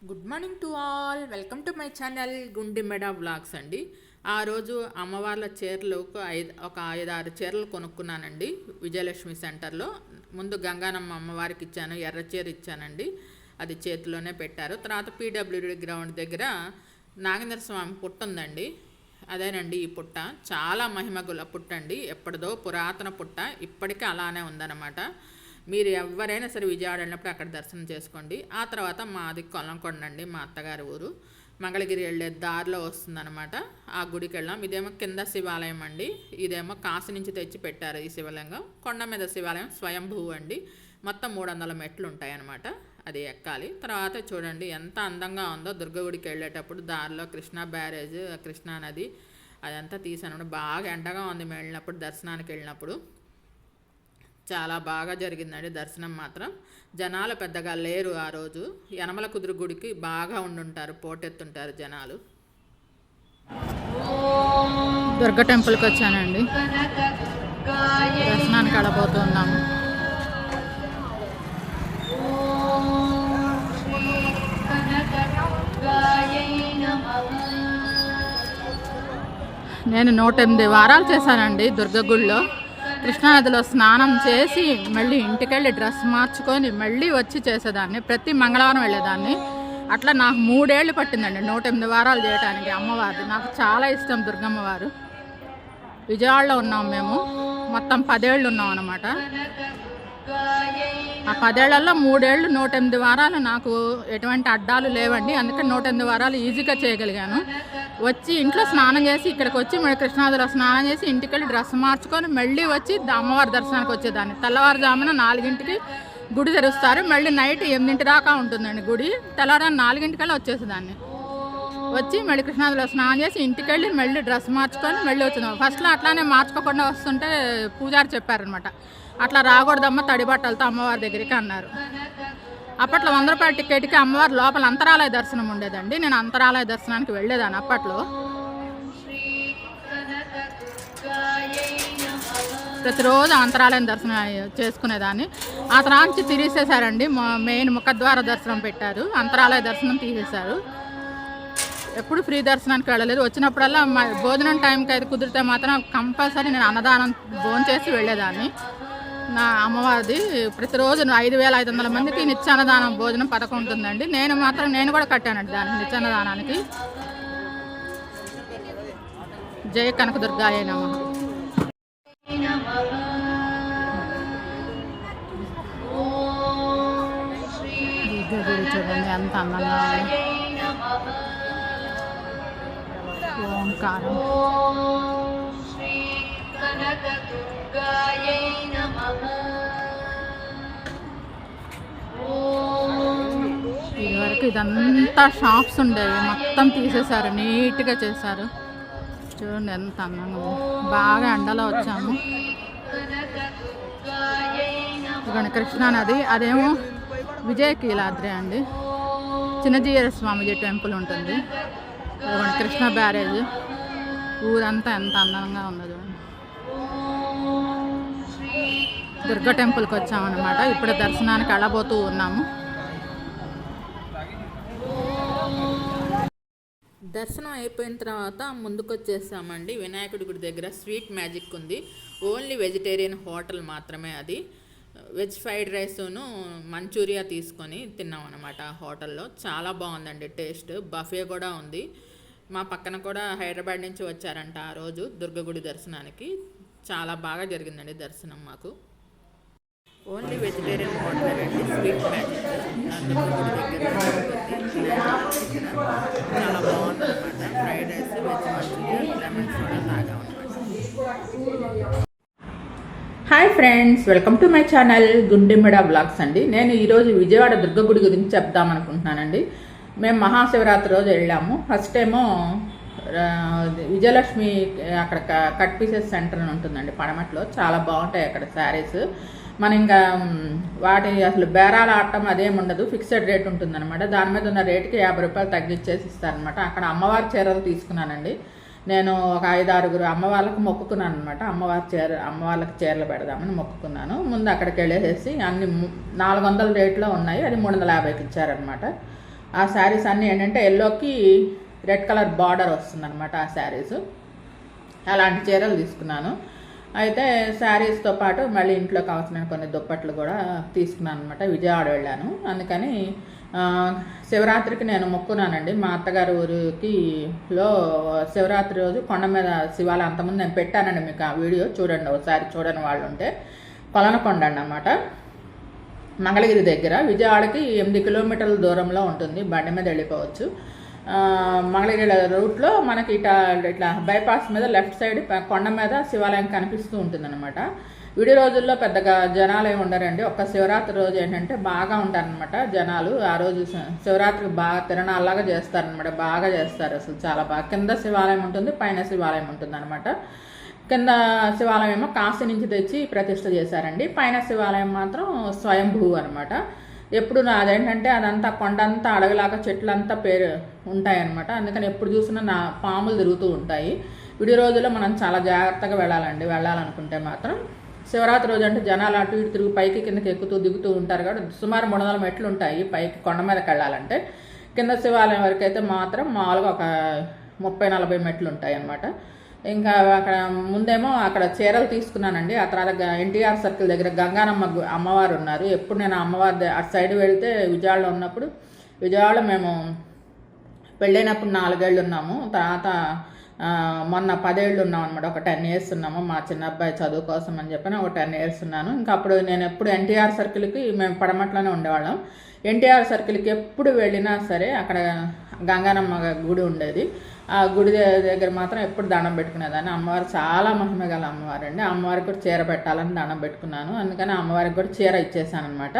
Good morning to all. Welcome to my channel Gundimeda vlogs అండి. ఆ రోజు అమ్మవార్ల చీరలు ఒక 5-6 చీరలు కొనుక్కున్నానండి విజయలక్ష్మి సెంటర్లో. ముందు గంగానమ్మ అమ్మవారికి ఇచ్చాను, ఎర్ర చీర ఇచ్చానండి, అది చేతిలోనే పెట్టారు. తర్వాత పీడబ్ల్యూడి గ్రౌండ్ దగ్గర నాగేంద్ర స్వామి పుట్ట ఉందండి, అదేనండి ఈ పుట్ట. చాలా మహిమగుల పుట్ట అండి, ఎప్పటిదో పురాతన పుట్ట, ఇప్పటికీ అలానే ఉందన్నమాట. మీరు ఎవరైనా సరే విజయవాడ వెళ్ళినప్పుడు అక్కడ దర్శనం చేసుకోండి. ఆ తర్వాత మాది కొల్లంకొండ అండి, మా అత్తగారి ఊరు. మంగళగిరి వెళ్ళే దారిలో వస్తుందన్నమాట. ఆ గుడికి వెళ్ళాం. ఇదేమో కింద శివాలయం అండి, ఇదేమో కాశీ నుంచి తెచ్చి పెట్టారు ఈ శివలింగం. కొండ మీద శివాలయం స్వయంభూ అండి. మొత్తం 300 మెట్లు ఉంటాయన్నమాట, అది ఎక్కాలి. తర్వాత చూడండి ఎంత అందంగా ఉందో. దుర్గగుడికి వెళ్ళేటప్పుడు దారిలో కృష్ణా బ్యారేజ్, కృష్ణా నది అదంతా తీసాను. బాగా ఎండగా ఉంది మేము వెళ్ళినప్పుడు, దర్శనానికి వెళ్ళినప్పుడు. చాలా బాగా జరిగిందండి దర్శనం మాత్రం. జనాలు పెద్దగా లేరు ఆ రోజు. యనమల కుదురు గుడికి బాగా ఉండుంటారు, పోటెత్తుంటారు జనాలు. దుర్గ టెంపుల్కి వచ్చానండి, దర్శనానికి వెళ్ళబోతున్నాము. నేను 108 వారాలు చేశానండి దుర్గగుడిలో. కృష్ణానదిలో స్నానం చేసి మళ్ళీ ఇంటికెళ్ళి డ్రెస్ మార్చుకొని మళ్ళీ వచ్చి చేసేదాన్ని. ప్రతి మంగళవారం వెళ్ళేదాన్ని. అట్లా నాకు 3 ఏళ్ళు పట్టిందండి 108 వారాలు చేయడానికి అమ్మవారిది. నాకు చాలా ఇష్టం దుర్గమ్మవారు. విజయవాడలో ఉన్నాం మేము, మొత్తం 10 ఏళ్ళు ఉన్నాం అన్నమాట. ఆ 10 ఏళ్లలో 3 ఏళ్ళు 108 వారాలు నాకు ఎటువంటి అడ్డాలు లేవండి. అందుకని 108 వారాలు ఈజీగా చేయగలిగాను. వచ్చి ఇంట్లో స్నానం చేసి ఇక్కడికి వచ్చి మళ్ళీ కృష్ణానదిలో స్నానం చేసి ఇంటికెళ్ళి డ్రెస్ మార్చుకొని మళ్ళీ వచ్చి అమ్మవారి దర్శనానికి వచ్చేదాన్ని. తెల్లవారుజామున 4ంటికి గుడి తెరుస్తారు, మళ్ళీ నైట్ 8 దాకా ఉంటుందండి గుడి. తెల్లవారు 4ంటికల్లా వచ్చేసేదాన్ని. వచ్చి మళ్ళీ కృష్ణానదిలో స్నానం చేసి ఇంటికెళ్ళి మళ్ళీ డ్రెస్ మార్చుకొని మళ్ళీ వచ్చినాం. ఫస్ట్లో అట్లానే మార్చుకోకుండా వస్తుంటే పూజారి చెప్పారనమాట, అట్లా రాకూడదమ్మ తడి బట్టలతో అమ్మవారి దగ్గరికి అన్నారు. అప్పట్లో 100 రూపాయల టికెట్కి అమ్మవారి లోపల అంతరాలయ దర్శనం ఉండేదండి. నేను అంతరాలయ దర్శనానికి వెళ్ళేదాన్ని అప్పట్లో. ప్రతిరోజు అంతరాలయం దర్శనం చేసుకునేదాన్ని. ఆ తర్వాత నుంచి తీసేశారండి, మెయిన్ ముఖద్వార దర్శనం పెట్టారు, అంతరాలయ దర్శనం తీసేశారు. ఎప్పుడు ఫ్రీ దర్శనానికి వెళ్ళలేదు. వచ్చినప్పుడల్లా భోజనం టైంకి అయితే కుదిరితే మాత్రం కంపల్సరీ నేను అన్నదానం భోంచేసి వెళ్ళేదాన్ని. నా అమ్మవారిది ప్రతిరోజు 5500 మందికి నిత్యాన్నదానం భోజనం పథకం ఉంటుందండి. నేను కూడా కట్టానండి దానికి, నిత్యాన్నదానానికి. జయ కనకదుర్గాయ నమః. చూడండి ఎంత అందంగా ఓంకారం. ఇదివరకు ఇదంతా షాప్స్ ఉండేవి, మొత్తం తీసేశారు, నీట్గా చేశారు. చూడండి ఎంత అందంగా ఉంది. బాగా ఎండలో వచ్చాము. ఇదిగోండి కృష్ణానది, అదేమో విజయకీలాద్రి అండి. చిన్నజీయర స్వామిజీ టెంపుల్ ఉంటుంది. ఇదిగోండి కృష్ణ బ్యారేజ్. ఊరంతా ఎంత అందంగా ఉన్నది. దుర్గా టెంపుల్కి వచ్చామన్నమాట. ఇప్పుడు దర్శనానికి వెళ్ళబోతూ ఉన్నాము. దర్శనం అయిపోయిన తర్వాత ముందుకు వచ్చేసామండి. వినాయకుడి గుడి దగ్గర స్వీట్ మ్యాజిక్ ఉంది. ఓన్లీ వెజిటేరియన్ హోటల్ మాత్రమే అది. వెజ్ ఫ్రైడ్ రైస్ను మంచూరియా తీసుకొని తిన్నాం అనమాట ఆ హోటల్లో. చాలా బాగుందండి టేస్ట్. బఫే కూడా ఉంది. మా పక్కన కూడా హైదరాబాద్ నుంచి వచ్చారంట ఆ రోజు దుర్గగుడి దర్శనానికి. చాలా బాగా జరిగిందండి దర్శనం మాకు. ఓన్లీ వెజిటేరియన్ హోటల్ అండి, స్వీట్ మ్యాజిక్ దుర్గగుడి దగ్గర. చాలా బాగుందన్నమాట. Fried rice, veg manchurian, lemon soda తాగా అనమాట. Hi friends, welcome to my channel Gundimeda vlogs అండి. నేను ఈరోజు విజయవాడ దుర్గగుడి గురించి చెప్దామనుకుంటున్నానండి. మేము మహాశివరాత్రి రోజు వెళ్ళాము. ఫస్ట్ ఏమో విజయలక్ష్మి అక్కడ కట్ పీసెస్ సెంటర్ అని ఉంటుందండి పడమట్లో. చాలా బాగుంటాయి అక్కడ శారీస్. మనం ఇంకా వాటి అసలు బేరాలు ఆడటం అదేమి ఉండదు, ఫిక్స్డ్ రేట్ ఉంటుందన్నమాట. దాని మీద ఉన్న రేటుకి 50 రూపాయలు తగ్గించేసి ఇస్తారనమాట. అక్కడ అమ్మవారి చీరలు తీసుకున్నానండి. నేను ఒక 5-6 అమ్మవాళ్ళకి మొక్కుకున్నాను అనమాట. అమ్మవాళ్ళకి చీరలు పెడదామని మొక్కుకున్నాను. ముందు అక్కడికి వెళ్ళేసేసి అన్ని 400 రేట్లో ఉన్నాయి, అది 350కి ఇచ్చారనమాట. ఆ శారీస్ అన్నీ ఏంటంటే ఎల్లోకి రెడ్ కలర్ బార్డర్ వస్తుందన్నమాట ఆ శారీస్. అలాంటి చీరలు తీసుకున్నాను. అయితే శారీస్తో పాటు మళ్ళీ ఇంట్లో కావాల్సిన కొన్ని దుప్పట్లు కూడా తీసుకున్నాను అనమాట. విజయవాడ వెళ్ళాను. అందుకని శివరాత్రికి నేను మొక్కున్నానండి. మా అత్తగారి ఊరికిలో శివరాత్రి రోజు కొండ మీద శివాలయం, అంతకుముందు నేను పెట్టానండి మీకు ఆ వీడియో, చూడండి ఒకసారి, చూడని వాళ్ళు ఉంటే. కొలనకొండ అన్నమాట, మంగళగిరి దగ్గర. విజయవాడకి 8 కిలోమీటర్ల దూరంలో ఉంటుంది, బండి మీద వెళ్ళిపోవచ్చు. మంగళగిరి రూట్లో మనకి ఇట్లా బైపాస్ మీద లెఫ్ట్ సైడ్ కొండ మీద శివాలయం కనిపిస్తూ ఉంటుంది అనమాట. విడి రోజుల్లో పెద్దగా జనాలు ఏమి ఉండరండి. ఒక్క శివరాత్రి రోజు ఏంటంటే బాగా ఉంటారనమాట జనాలు. ఆ రోజు శివరాత్రికి బాగా తిరణాల్లాగా చేస్తారనమాట, బాగా చేస్తారు అసలు, చాలా బాగా. కింద శివాలయం ఉంటుంది, పైన శివాలయం ఉంటుంది అనమాట. కింద శివాలయం ఏమో కాశీ నుంచి తెచ్చి ప్రతిష్ఠ చేశారండి. పైన శివాలయం మాత్రం స్వయంభూ అనమాట. ఎప్పుడు అదేంటంటే అదంతా కొండంతా అడవిలాగా చెట్లంతా ఉంటాయన్నమాట. అందుకని ఎప్పుడు చూసినా పాములు తిరుగుతూ ఉంటాయి. విడి రోజుల్లో మనం చాలా జాగ్రత్తగా వెళ్ళాలనుకుంటే మాత్రం. శివరాత్రి రోజు అంటే జనాలు అటు ఇటు తిరుగు పైకి కిందకి ఎక్కుతూ దిగుతూ ఉంటారు కాబట్టి సుమారు 300 మెట్లు ఉంటాయి పైకి కొండ మీదకి వెళ్ళాలంటే. కింద శివాలయం వరకు అయితే మాత్రం మామూలుగా ఒక 30-40 మెట్లు ఉంటాయి అన్నమాట. ఇంకా అక్కడ ముందేమో అక్కడ చీరలు తీసుకున్నానండి. ఆ తర్వాత ఎన్టీఆర్ సర్కిల్ దగ్గర గంగానమ్మ అమ్మవారు ఉన్నారు. ఎప్పుడు నేను అమ్మవారి అటు సైడ్ వెళ్తే విజయవాడలో ఉన్నప్పుడు, విజయవాడలో మేము పెళ్ళైనప్పుడు 4 ఏళ్ళు ఉన్నాము. తర్వాత మొన్న 10 ఏళ్ళు ఉన్నాం అనమాట. ఒక 10 years ఉన్నాము. మా చిన్న అబ్బాయి చదువు కోసం అని చెప్పని ఒక 10 years ఉన్నాను. ఇంకా అప్పుడు నేను ఎప్పుడు ఎన్టీఆర్ సర్కిల్కి, మేము పడమట్లోనే ఉండేవాళ్ళం. ఎన్టీఆర్ సర్కిల్కి ఎప్పుడు వెళ్ళినా సరే అక్కడ గంగానమ్మ గుడి ఉండేది. ఆ గుడి దగ్గర మాత్రం ఎప్పుడు దండం పెట్టుకునేదాన్ని. అమ్మవారు చాలా మహిమ గల అమ్మవారు అండి. అమ్మవారికి కూడా చీర పెట్టాలని దండం పెట్టుకున్నాను. అందుకని అమ్మవారికి కూడా చీర ఇచ్చేసాను అనమాట.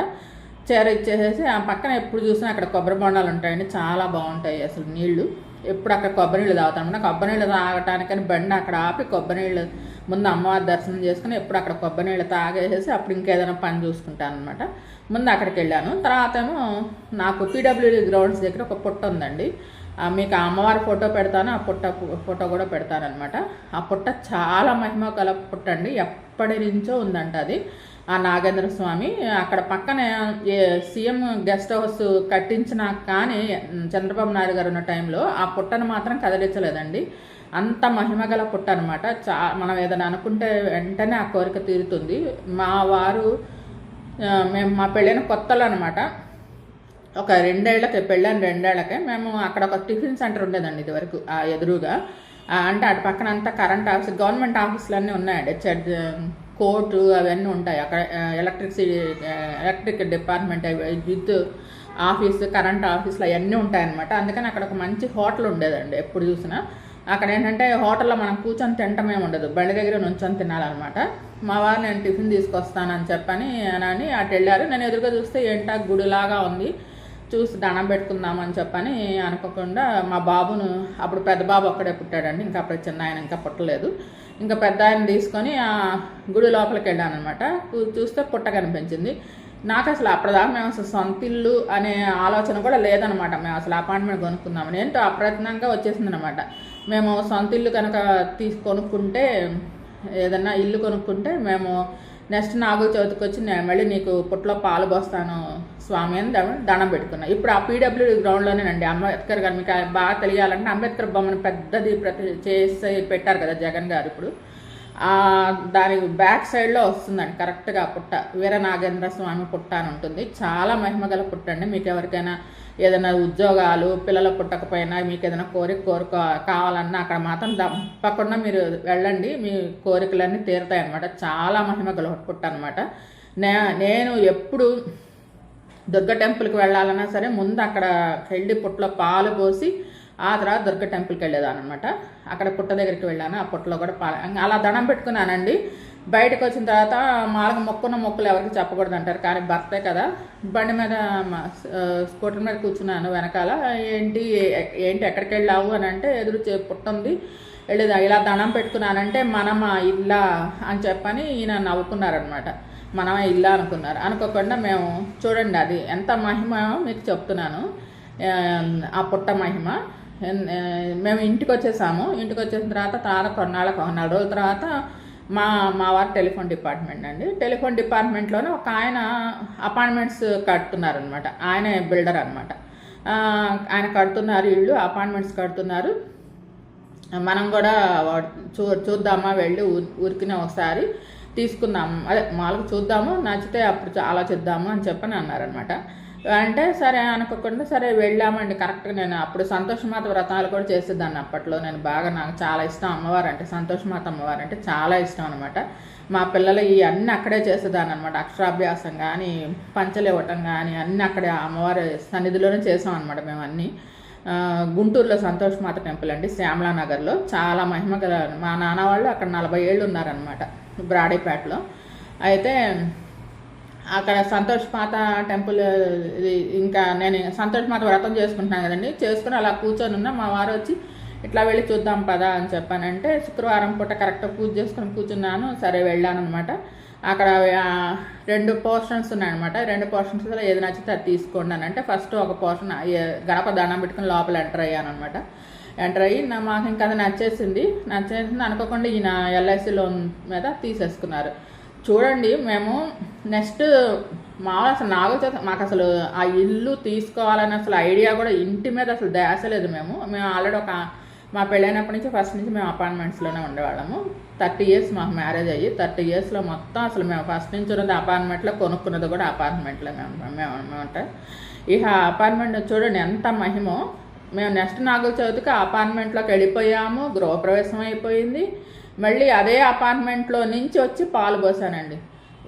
చీర ఇచ్చేసేసి ఆ పక్కన ఎప్పుడు చూసినా అక్కడ కొబ్బరి బొండాలు ఉంటాయండి, చాలా బాగుంటాయి అసలు నీళ్లు. ఎప్పుడు అక్కడ కొబ్బరి నీళ్ళు తాగుతాను. కొబ్బరి నీళ్ళు తాగటానికని బండి అక్కడ ఆపి కొబ్బరి నీళ్ళు ముందు అమ్మవారి దర్శనం చేసుకుని ఎప్పుడు అక్కడ కొబ్బరి నీళ్ళు తాగేసేసి అప్పుడు ఇంకేదైనా పని చూసుకుంటాను అనమాట. ముందు అక్కడికి వెళ్ళాను. తర్వాత ఏమో నాకు పీడబ్ల్యూడీ గ్రౌండ్స్ దగ్గర ఒక పుట్ట ఉందండి. మీకు ఆ అమ్మవారి ఫోటో పెడతాను, ఆ ఫోటో కూడా పెడతాను అనమాట. ఆ పుట్ట చాలా మహిమ గల పుట్ట అండి. ఎప్పటి నుంచో ఉందంట అది. ఆ నాగేంద్ర స్వామి అక్కడ పక్కన సీఎం గెస్ట్ హౌస్ కట్టించినా కానీ చంద్రబాబు నాయుడు గారు ఉన్న టైంలో ఆ పుట్టను మాత్రం కదిలించలేదండి. అంత మహిమగల పుట్ట అనమాట. మనం ఏదైనా అనుకుంటే వెంటనే ఆ కోరిక తీరుతుంది. మా వారు మేము మా పెళ్ళైన కొత్తలో అనమాట, ఒక 2 ఏళ్లకే పెళ్ళైన 2 ఏళ్లకే మేము అక్కడ ఒక టిఫిన్ సెంటర్ ఉండేదండి ఇదివరకు ఆ ఎదురుగా. అంటే అటు పక్కన అంతా కరెంట్ ఆఫీస్, గవర్నమెంట్ ఆఫీసులు అన్నీ ఉన్నాయండి. కోర్టు అవన్నీ ఉంటాయి అక్కడ. ఎలక్ట్రిక్ డిపార్ట్మెంట్, విద్యుత్ ఆఫీసు, కరెంట్ ఆఫీసులు అవన్నీ ఉంటాయన్నమాట. అందుకని అక్కడ ఒక మంచి హోటల్ ఉండేదండి. ఎప్పుడు చూసినా అక్కడ ఏంటంటే హోటల్లో మనం కూర్చొని తినటమే ఉండదు, బండి దగ్గర నుంచొని తినాలన్నమాట. మా వారు నేను టిఫిన్ తీసుకొస్తానని చెప్పని అటు వెళ్ళారు. నేను ఎదురుగా చూస్తే ఏంటా గుడిలాగా ఉంది, చూసి దండం పెట్టుకుందామని చెప్పని అనుకోకుండా మా బాబును, అప్పుడు పెద్ద బాబు ఒక్కడే పుట్టాడండి, ఇంకా అప్పుడు చిన్న ఆయన ఇంకా పుట్టలేదు. ఇంకా పెద్ద ఆయన తీసుకొని ఆ గుడి లోపలికి వెళ్ళాను అనమాట. చూస్తే పుట్ట కనిపించింది. నాకు అసలు అప్పటిదాకా మేము అసలు సొంత ఇల్లు అనే ఆలోచన కూడా లేదనమాట. మేము అసలు అపార్ట్మెంట్ కొనుక్కుందామని ఏంటో అప్రయత్నంగా వచ్చేసింది అనమాట. మేము సొంత ఇల్లు కనుక కొనుక్కుంటే, ఏదన్నా ఇల్లు కొనుక్కుంటే మేము నెక్స్ట్ నాగుల చవితికి వచ్చి నేను మళ్ళీ నీకు పుట్టలో పాలు పోస్తాను స్వామి అని దండం పెట్టుకున్నాను. ఇప్పుడు ఆ పీడబ్ల్యూడీ గ్రౌండ్లోనేనండి అంబేద్కర్ గారు, మీకు బాగా తెలియాలంటే అంబేద్కర్ బొమ్మను పెద్దది చేసి పెట్టారు కదా జగన్ గారు. ఇప్పుడు దాని బ్యాక్ సైడ్లో వస్తుందండి కరెక్ట్గా పుట్ట, వీరనాగేంద్ర స్వామి పుట్ట అని ఉంటుంది. చాలా మహిమగల పుట్ట అండి. మీకు ఎవరికైనా ఏదైనా ఉద్యోగాలు, పిల్లలు పుట్టకపోయినా, మీకు ఏదైనా కోరిక కావాలన్నా అక్కడ మాత్రం తప్పకుండా మీరు వెళ్ళండి, మీ కోరికలన్నీ తీరుతాయన్నమాట. చాలా మహిమగల పుట్ట అనమాట. నేను ఎప్పుడు దుర్గ టెంపుల్కి వెళ్ళాలన్నా సరే ముందు అక్కడ వెళ్ళి పుట్టలో పాలు పోసి ఆ తర్వాత దుర్గ టెంపుల్కి వెళ్ళేదాను అనమాట. అక్కడ పుట్ట దగ్గరికి వెళ్ళాను. ఆ పుట్టలో కూడా అలా దండం పెట్టుకున్నానండి. బయటకు వచ్చిన తర్వాత మాలకు మొక్కున్న మొక్కులు ఎవరికి చెప్పకూడదు అంటారు, కానీ భర్తే కదా. బండి మీద స్కూటర్ మీద కూర్చున్నాను వెనకాల. ఏంటి ఎక్కడికి వెళ్ళావు అని అంటే, ఎదురు పుట్ట ఉంది వెళ్ళేదా, ఇలా దండం పెట్టుకున్నానంటే మనమా ఇల్లా అని చెప్పని ఈయన నవ్వుకున్నారనమాట. మనమే ఇల్లా అనుకున్నారు. అనుకోకుండా మేము చూడండి అది ఎంత మహిమ మీకు చెప్తున్నాను. ఆ పుట్ట మహిమ. మేము ఇంటికి వచ్చేసాము. ఇంటికి వచ్చేసిన తర్వాత కొన్నాళ్ళకు 4 రోజుల తర్వాత మా వారు టెలిఫోన్ డిపార్ట్మెంట్ అండి. టెలిఫోన్ డిపార్ట్మెంట్లోనే ఒక ఆయన అపార్ట్మెంట్స్ కట్టున్నారనమాట. ఆయనే బిల్డర్ అనమాట. ఆయన కడుతున్నారు, ఇళ్ళు అపార్ట్మెంట్స్ కడుతున్నారు. మనం కూడా చూద్దామా, వెళ్ళి ఊరికినే ఒకసారి తీసుకుందాము, అదే మామూలుగా చూద్దాము, నచ్చితే అప్పుడు ఆలోచిద్దాము అని చెప్పని అన్నారనమాట. అంటే సరే అనుకోకుండా సరే వెళ్ళామండి. కరెక్ట్గా నేను అప్పుడు సంతోషమాత వ్రతాలు కూడా చేసేదాన్ని అప్పట్లో. నేను బాగా, నాకు చాలా ఇష్టం అమ్మవారు అంటే, సంతోషమాత అమ్మవారు అంటే చాలా ఇష్టం అనమాట. మా పిల్లలు ఈ అన్నీ అక్కడే చేసేదాన్ని అనమాట. అక్షరాభ్యాసం కానీ, పంచలు ఇవ్వటం కానీ అన్నీ అక్కడే అమ్మవారి సన్నిధిలోనే చేసాం అనమాట మేము అన్నీ. గుంటూరులో సంతోషమాత టెంపుల్ అండి, శ్యామలా నగర్లో చాలా మహిమ గల. మా నాన్న వాళ్ళు అక్కడ 40 ఏళ్ళు ఉన్నారనమాట, బ్రాడీపేటలో. అయితే అక్కడ సంతోషమాత టెంపుల్, ఇంకా నేను సంతోషమాత వ్రతం చేసుకుంటున్నాను కదండి, చేసుకుని అలా కూర్చొని ఉన్నా. మా వారు వచ్చి ఇట్లా వెళ్ళి చూద్దాం పదా అని చెప్పానంటే, శుక్రవారం పూట కరెక్ట్గా పూజ చేసుకుని కూర్చున్నాను. సరే వెళ్ళాను అనమాట. అక్కడ 2 పోర్షన్స్ ఉన్నాయన్నమాట. 2 పోర్షన్స్లో ఏది నచ్చితే అది తీసుకోండి అని అంటే, ఫస్ట్ ఒక పోర్షన్ గడప దండం పెట్టుకుని లోపల ఎంటర్ అయ్యాను అనమాట. ఎంటర్ అయ్యి మాకు ఇంకా అది నచ్చేసింది అనుకోకుండా ఈయన LIC లోన్ మీద తీసేసుకున్నారు. చూడండి, మేము నెక్స్ట్ మామూలు అసలు నాగచవితి మాకు అసలు ఆ ఇల్లు తీసుకోవాలని అసలు ఐడియా కూడా, ఇంటి మీద అసలు ధ్యాస లేదు. మేము ఆల్రెడీ మా పెళ్ళైనప్పటి నుంచి ఫస్ట్ నుంచి మేము అపార్ట్మెంట్స్లోనే ఉండేవాళ్ళము. 30 ఇయర్స్ మాకు మ్యారేజ్ అయ్యి, 30 ఇయర్స్లో మొత్తం అసలు మేము ఫస్ట్ నుంచి ఉన్నది అపార్ట్మెంట్లో, కొనుక్కున్నది కూడా అపార్ట్మెంట్లో మేము ఉంటాం. ఇక అపార్ట్మెంట్ చూడండి ఎంత మహిమో. మేము నెక్స్ట్ నాగుల చవితికి అపార్ట్మెంట్లోకి వెళ్ళిపోయాము, గృహప్రవేశం అయిపోయింది. మళ్ళీ అదే అపార్ట్మెంట్లో నుంచి వచ్చి పాలు పోసానండి.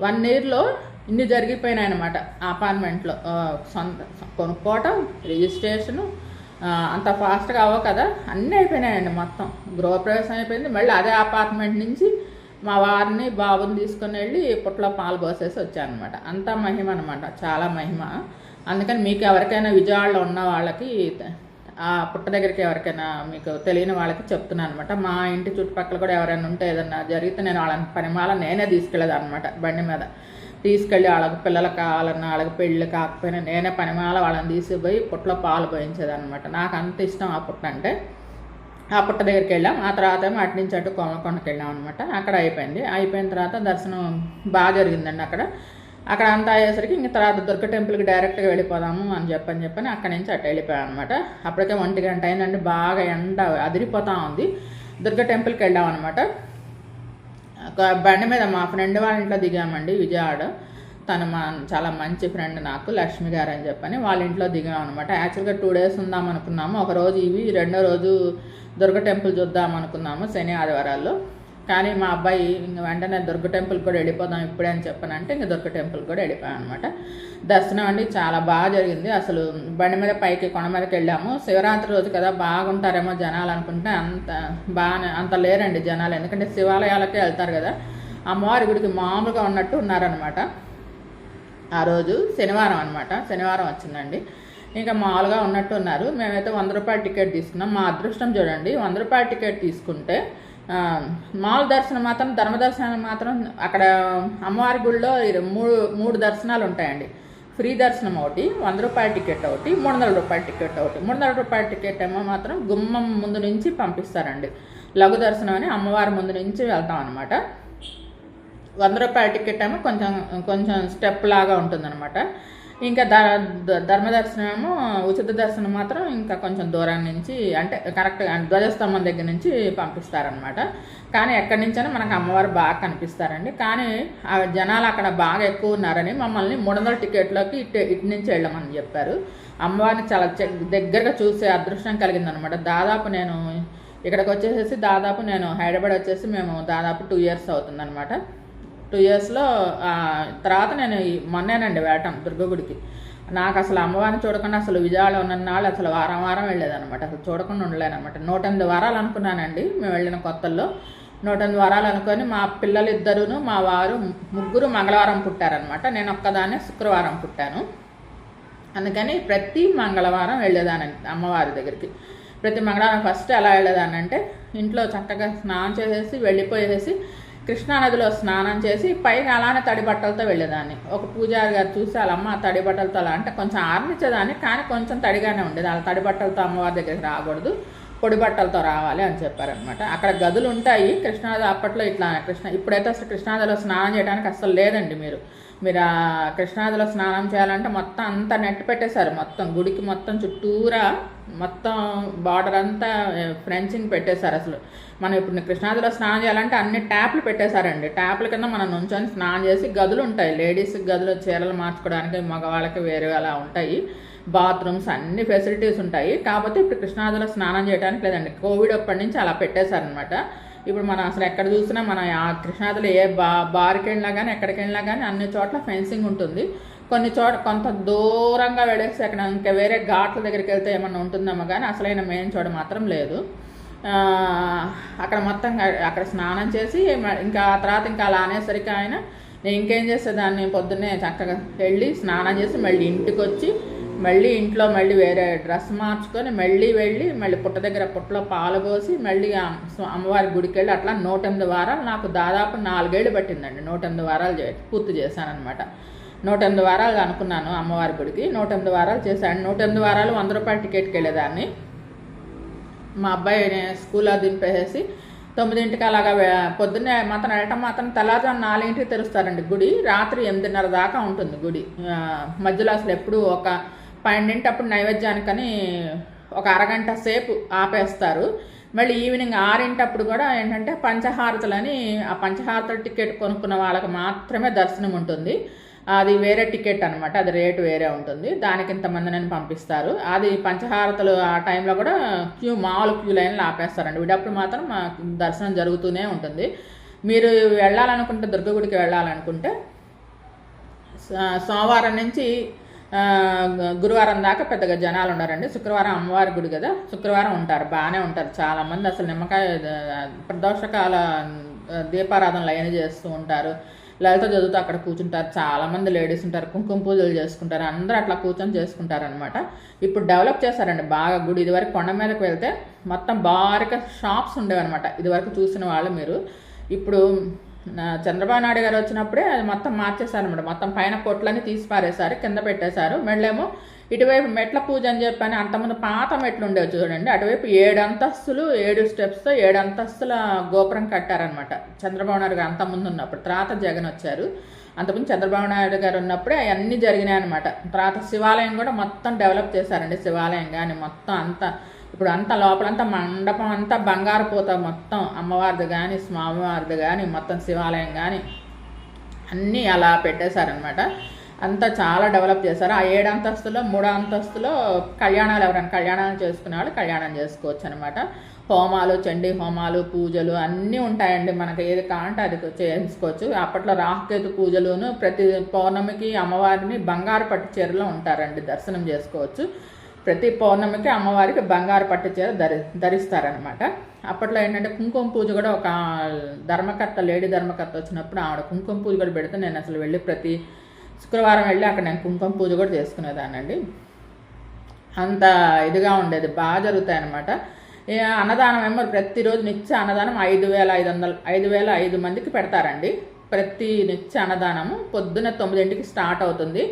1 ఇయర్లో ఇన్ని జరిగిపోయినాయి అనమాట. అపార్ట్మెంట్లో సొంత కొనుక్కోవటం, రిజిస్ట్రేషను అంత ఫాస్ట్గా అవ్వ కదా, అన్నీ అయిపోయినాయండి. మొత్తం గృహప్రవేశం అయిపోయింది. మళ్ళీ అదే అపార్ట్మెంట్ నుంచి మా వారిని బాబుని తీసుకొని వెళ్ళి పుట్టలో పాలు పోసేసి వచ్చాను అనమాట. అంత మహిమ అనమాట, చాలా మహిమ. అందుకని మీకు ఎవరికైనా విజయవాడలో ఉన్న వాళ్ళకి, ఆ పుట్ట దగ్గరికి ఎవరికైనా మీకు తెలియని వాళ్ళకి చెప్తున్నాను అనమాట. మా ఇంటి చుట్టుపక్కల కూడా ఎవరైనా ఉంటే ఏదన్నా జరిగితే నేను వాళ్ళని పనిమాల నేనే తీసుకెళ్ళేదాన్ని అనమాట. బండి మీద తీసుకెళ్ళి వాళ్ళకి పిల్లలు కావాలన్నా, వాళ్ళకి పెళ్ళి కాకపోయినా నేనే పనిమాల వాళ్ళని తీసుకుపోయి పుట్టలో పాలు పోయించేదనమాట. నాకు అంత ఇష్టం ఆ పుట్ట అంటే. ఆ పుట్ట దగ్గరికి వెళ్ళాం. ఆ తర్వాత ఏమో అటు నుంచి అటు కొమ్మకొండకి వెళ్ళాం అనమాట. అక్కడ అయిపోయిన తర్వాత దర్శనం బాగా జరిగిందండి. అక్కడ అంతా అయ్యేసరికి ఇంక తర్వాత దుర్గ టెంపుల్కి డైరెక్ట్గా వెళ్ళిపోదాము అని చెప్పని అక్కడి నుంచి అటు వెళ్ళిపోయాం అనమాట. అప్పటికే 1 గంట అయిందండి, బాగా ఎండ అదిరిపోతూ ఉంది. దుర్గ టెంపుల్కి వెళ్ళాం అనమాట. బండి మీద మా ఫ్రెండ్ వాళ్ళ ఇంట్లో దిగామండి, విజయవాడ. తను చాలా మంచి ఫ్రెండ్ నాకు, లక్ష్మి గారు అని చెప్పని వాళ్ళ ఇంట్లో దిగాం అనమాట. యాక్చువల్గా 2 డేస్ ఉందాం అనుకున్నాము. ఒకరోజు ఇవి, రెండో రోజు దుర్గ టెంపుల్ చూద్దాం అనుకున్నాము శని ఆదివారాల్లో. కానీ మా అబ్బాయి ఇంక వెంటనే దుర్గ టెంపుల్కి కూడా వెళ్ళిపోదాం ఇప్పుడే అని చెప్పనంటే ఇంక దుర్గ టెంపుల్కి కూడా వెళ్ళిపోయాం అనమాట. దర్శనం అండి చాలా బాగా జరిగింది. అసలు బండి మీద పైకి కొండ మీదకి వెళ్ళాము. శివరాత్రి రోజు కదా, బాగుంటారేమో జనాలు అనుకుంటే అంత లేరండి జనాలు. ఎందుకంటే శివాలయాలకే వెళ్తారు కదా, అమ్మవారి గుడికి మామూలుగా ఉన్నట్టు ఉన్నారనమాట. ఆ రోజు శనివారం అనమాట, శనివారం వచ్చిందండి. ఇంకా మామూలుగా ఉన్నట్టు ఉన్నారు. మేమైతే 100 రూపాయల టికెట్ తీసుకున్నాం. మా అదృష్టం చూడండి, 100 రూపాయల టికెట్ తీసుకుంటే మామూలు దర్శనం మాత్రం, ధర్మదర్శనం మాత్రం అక్కడ అమ్మవారి గుడిలో 3 దర్శనాలు ఉంటాయండి. ఫ్రీ దర్శనం ఒకటి, 100 రూపాయల టికెట్ ఒకటి, 300 రూపాయల టికెట్ ఒకటి. 300 రూపాయల టికెట్ ఏమో మాత్రం గుమ్మం ముందు నుంచి పంపిస్తారండి. లఘు దర్శనం అని అమ్మవారి ముందు నుంచి వెళ్తాం అనమాట. 100 రూపాయల టికెట్ ఏమో కొంచెం స్టెప్ లాగా ఉంటుందన్నమాట. ఇంకా ధర్మదర్శనం ఏమో ఉచిత దర్శనం మాత్రం ఇంకా కొంచెం దూరం నుంచి, అంటే కరెక్ట్గా ధ్వజస్తంభం దగ్గర నుంచి పంపిస్తారనమాట. కానీ ఎక్కడి నుంచైనా మనకు అమ్మవారు బాగా కనిపిస్తారండి. కానీ ఆ జనాలు అక్కడ బాగా ఎక్కువ ఉన్నారని మమ్మల్ని 300 టికెట్లోకి ఇటు నుంచి వెళ్ళమని చెప్పారు. అమ్మవారిని చాలా దగ్గరగా చూసే అదృష్టం కలిగిందనమాట. దాదాపు నేను ఇక్కడికి వచ్చేసేసి నేను హైదరాబాద్ వచ్చేసి మేము దాదాపు 2 ఇయర్స్ అవుతుందన్నమాట. 2 ఇయర్స్లో తర్వాత నేను మొన్నేనండి వెళ్ళటం దుర్గగుడికి. నాకు అసలు అమ్మవారిని చూడకుండా అసలు విజయవాడలో ఉన్న నాళ్ళు అసలు వారం వెళ్ళేదనమాట. అసలు చూడకుండా ఉండలేనమాట. 108 వారాలు అనుకున్నానండి మేము వెళ్ళిన కొత్తల్లో. 108 వారాలు అనుకొని మా పిల్లలు 2, మా వారు 3 మంగళవారం పుట్టారనమాట. నేను ఒక్కదాన్నే శుక్రవారం పుట్టాను. అందుకని ప్రతి మంగళవారం వెళ్ళేదాన్ని అమ్మవారి దగ్గరికి. ప్రతి మంగళవారం ఫస్ట్ ఎలా వెళ్ళేదానంటే, ఇంట్లో చక్కగా స్నానం చేసేసి వెళ్ళిపోయేసి కృష్ణానదిలో స్నానం చేసి పైగా అలానే తడి బట్టలతో వెళ్ళేదాన్ని. ఒక పూజారి గారు చూసి వాళ్ళమ్మ తడి బట్టలతో అలా అంటే కొంచెం ఆరనిచ్చేదాన్ని, కానీ కొంచెం తడిగానే ఉండేది. వాళ్ళ తడి బట్టలతో అమ్మవారి దగ్గరికి రాకూడదు, పొడి బట్టలతో రావాలి అని చెప్పారనమాట. అక్కడ గదులు ఉంటాయి కృష్ణానది. అప్పట్లో ఇట్లా ఇప్పుడైతే అసలు కృష్ణానదిలో స్నానం చేయడానికి అస్సలు లేదండి. మీరు మీరు ఆ కృష్ణానదిలో స్నానం చేయాలంటే మొత్తం అంతా నెట్ పెట్టేశారు, మొత్తం గుడికి మొత్తం చుట్టూరా మొత్తం బార్డర్ అంతా ఫ్రెంచింగ్ పెట్టేశారు. అసలు మనం ఇప్పుడు కృష్ణానదిలో స్నానం చేయాలంటే అన్ని ట్యాప్లు పెట్టేశారండి. ట్యాప్ల కింద మనం నుంచొని స్నానం చేసి గదులు ఉంటాయి, లేడీస్ గదులు చీరలు మార్చుకోవడానికి, మగవాళ్ళకి వేరే అలా ఉంటాయి, బాత్రూమ్స్ అన్ని ఫెసిలిటీస్ ఉంటాయి. కాకపోతే ఇప్పుడు కృష్ణానదిలో స్నానం చేయడానికి లేదండి, కోవిడ్ అప్పటి నుంచి అలా పెట్టేశారనమాట. ఇప్పుడు మనం అసలు ఎక్కడ చూసినా మన ఆ కృష్ణానదిలో ఏ బార్కి వెళ్ళినా కానీ ఎక్కడికి వెళ్ళినా కానీ అన్ని చోట్ల ఫెన్సింగ్ ఉంటుంది. కొన్ని కొంత దూరంగా వెళ్ళేసి అక్కడ ఇంకా వేరే ఘాట్ల దగ్గరికి వెళ్తే ఏమన్నా ఉంటుందేమో కానీ అసలైన మెయిన్ చోట మాత్రం లేదు. అక్కడ మొత్తం అక్కడ స్నానం చేసి ఇంకా ఆ తర్వాత ఇంకా అలా అనేసరికి ఆయన నేను ఇంకేం చేసేదాన్ని, పొద్దున్నే చక్కగా వెళ్ళి స్నానం చేసి మళ్ళీ ఇంటికి వచ్చి మళ్ళీ ఇంట్లో మళ్ళీ వేరే డ్రెస్ మార్చుకొని మళ్ళీ వెళ్ళి మళ్ళీ పుట్ట దగ్గర పుట్టలో పాలు పోసి మళ్ళీ అమ్మవారి గుడికి వెళ్ళి అట్లా 108 వారాలు నాకు దాదాపు 4 ఏళ్ళు పట్టిందండి. 108 వారాలు పూర్తి చేశానమాట. 108 వారాలు అనుకున్నాను అమ్మవారి గుడికి, 108 వారాలు చేశాను. 108 వారాలు 100 రూపాయల టికెట్కి వెళ్ళేదాన్ని. మా అబ్బాయి స్కూల్లో దింపేసి 9ంటికి అలాగా పొద్దున్నే మాత్రం వెళ్ళటం మాత్రం తెల్లవారుజాము 4ంటికి తెరుస్తారండి గుడి, రాత్రి 8:30 దాకా ఉంటుంది గుడి. మధ్యలో అసలు ఎప్పుడు ఒక 12ంటి అప్పుడు నైవేద్యానికని ఒక అరగంట సేపు ఆపేస్తారు. మళ్ళీ ఈవినింగ్ 6ంటి అప్పుడు కూడా ఏంటంటే పంచహారతులని, ఆ పంచహారతుల టికెట్ కొనుక్కున్న వాళ్ళకి మాత్రమే దర్శనం ఉంటుంది. అది వేరే టికెట్ అనమాట, అది రేటు వేరే ఉంటుంది, దానికి ఇంతమందిని పంపిస్తారు. అది పంచహారతలు ఆ టైంలో కూడా మామూలు క్యూ లైన్లు ఆపేస్తారండి. వీడప్పుడు మాత్రం దర్శనం జరుగుతూనే ఉంటుంది. మీరు వెళ్ళాలనుకుంటే దుర్గగుడికి వెళ్ళాలనుకుంటే సోమవారం నుంచి గురువారం దాకా పెద్దగా జనాలు ఉన్నారండి. శుక్రవారం అమ్మవారి గుడి కదా, శుక్రవారం ఉంటారు, బాగానే ఉంటారు చాలామంది. అసలు నిమ్మకాయ ప్రదోషకాల దీపారాధనలు అవన్నీ చేస్తూ ఉంటారు, లలిత చదువుతూ అక్కడ కూర్చుంటారు, చాలామంది లేడీస్ ఉంటారు, కుంకుమ పూజలు చేసుకుంటారు, అందరూ అట్లా కూర్చొని చేసుకుంటారనమాట. ఇప్పుడు డెవలప్ చేశారండి బాగా గుడి. ఇదివరకు కొండ మీదకి వెళ్తే మొత్తం బారిక షాప్స్ ఉండేవన్నమాట ఇదివరకు చూసిన వాళ్ళు మీరు. ఇప్పుడు చంద్రబాబు నాయుడు గారు వచ్చినప్పుడే అది మొత్తం మార్చేశారనమాట. మొత్తం పైన కొట్లన్నీ తీసి పారేశారు, కింద పెట్టేశారు. మళ్ళేమో ఇటువైపు మెట్ల పూజ అని చెప్పని అంతకుముందు పాత మెట్లు ఉండేవి చూడండి, అటువైపు 7 అంతస్తులు 7 స్టెప్స్తో 7 అంతస్తుల గోపురం కట్టారనమాట చంద్రబాబు నాయుడు గారు అంతకుముందు ఉన్నప్పుడు. తర్వాత జగన్ వచ్చారు, అంతకుముందు చంద్రబాబు నాయుడు గారు ఉన్నప్పుడే అవన్నీ జరిగినాయి అనమాట. తర్వాత శివాలయం కూడా మొత్తం డెవలప్ చేశారండి. శివాలయం కానీ మొత్తం అంతా ఇప్పుడు అంతా లోపలంతా మండపం అంతా బంగారు పోత, మొత్తం అమ్మవారిది కానీ స్వామివారిది కానీ మొత్తం శివాలయం కానీ అన్నీ అలా పెట్టేశారనమాట. అంతా చాలా డెవలప్ చేశారు. ఆ 7 అంతస్తులో 3 అంతస్తులో కళ్యాణాలు, ఎవరైనా కళ్యాణాలు చేసుకునే వాళ్ళు కళ్యాణం చేసుకోవచ్చు అనమాట. హోమాలు, చండీ హోమాలు, పూజలు అన్నీ ఉంటాయండి. మనకు ఏది కావాలంటే అది చేసుకోవచ్చు. అప్పట్లో రాహుకేతు పూజలును ప్రతి పౌర్ణమికి అమ్మవారిని బంగారు పట్టు చీరలో ఉంటారండి, దర్శనం చేసుకోవచ్చు. ప్రతి పౌర్ణమికి అమ్మవారికి బంగారు పట్టు చీర ధరిస్తారనమాట. అప్పట్లో ఏంటంటే కుంకుమ పూజ కూడా ఒక ధర్మకర్త, లేడీ ధర్మకర్త వచ్చినప్పుడు ఆవిడ కుంకుమ పూజ కూడా పెడితే నేను అసలు వెళ్ళి ప్రతి శుక్రవారం వెళ్ళి అక్కడ నేను కుంకుమ పూజ కూడా చేసుకునేదానండి. అంత ఇదిగా ఉండేది, బాగా జరుగుతాయి అన్నమాట. అన్నదానం ఏమో ప్రతిరోజు నిత్య అన్నదానం 5,500 మందికి పెడతారండి. ప్రతి నిత్య అన్నదానము పొద్దున్న 9ంటికి స్టార్ట్ అవుతుంది.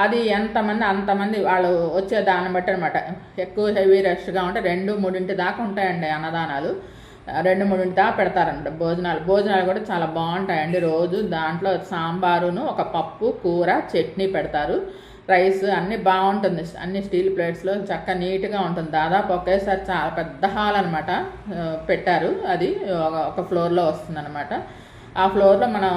అది ఎంతమంది అంతమంది వాళ్ళు వచ్చే దాన్ని బట్టి అనమాట. ఎక్కువ హెవీ రష్గా ఉంటే 2-3 దాకా ఉంటాయండి అన్నదానాలు. 2-3 దాకా పెడతారంట. భోజనాలు కూడా చాలా బాగుంటాయండి రోజు. దాంట్లో సాంబారును, ఒక పప్పు, కూర, చట్నీ పెడతారు, రైస్ అన్నీ బాగుంటుంది. అన్ని స్టీల్ ప్లేట్స్లో చక్కగా నీట్గా ఉంటుంది. దాదాపు ఒకేసారి చాలా పెద్ద హాల్ అనమాట పెట్టారు. అది ఒక ఫ్లోర్లో వస్తుందన్నమాట. ఆ ఫ్లోర్లో మనం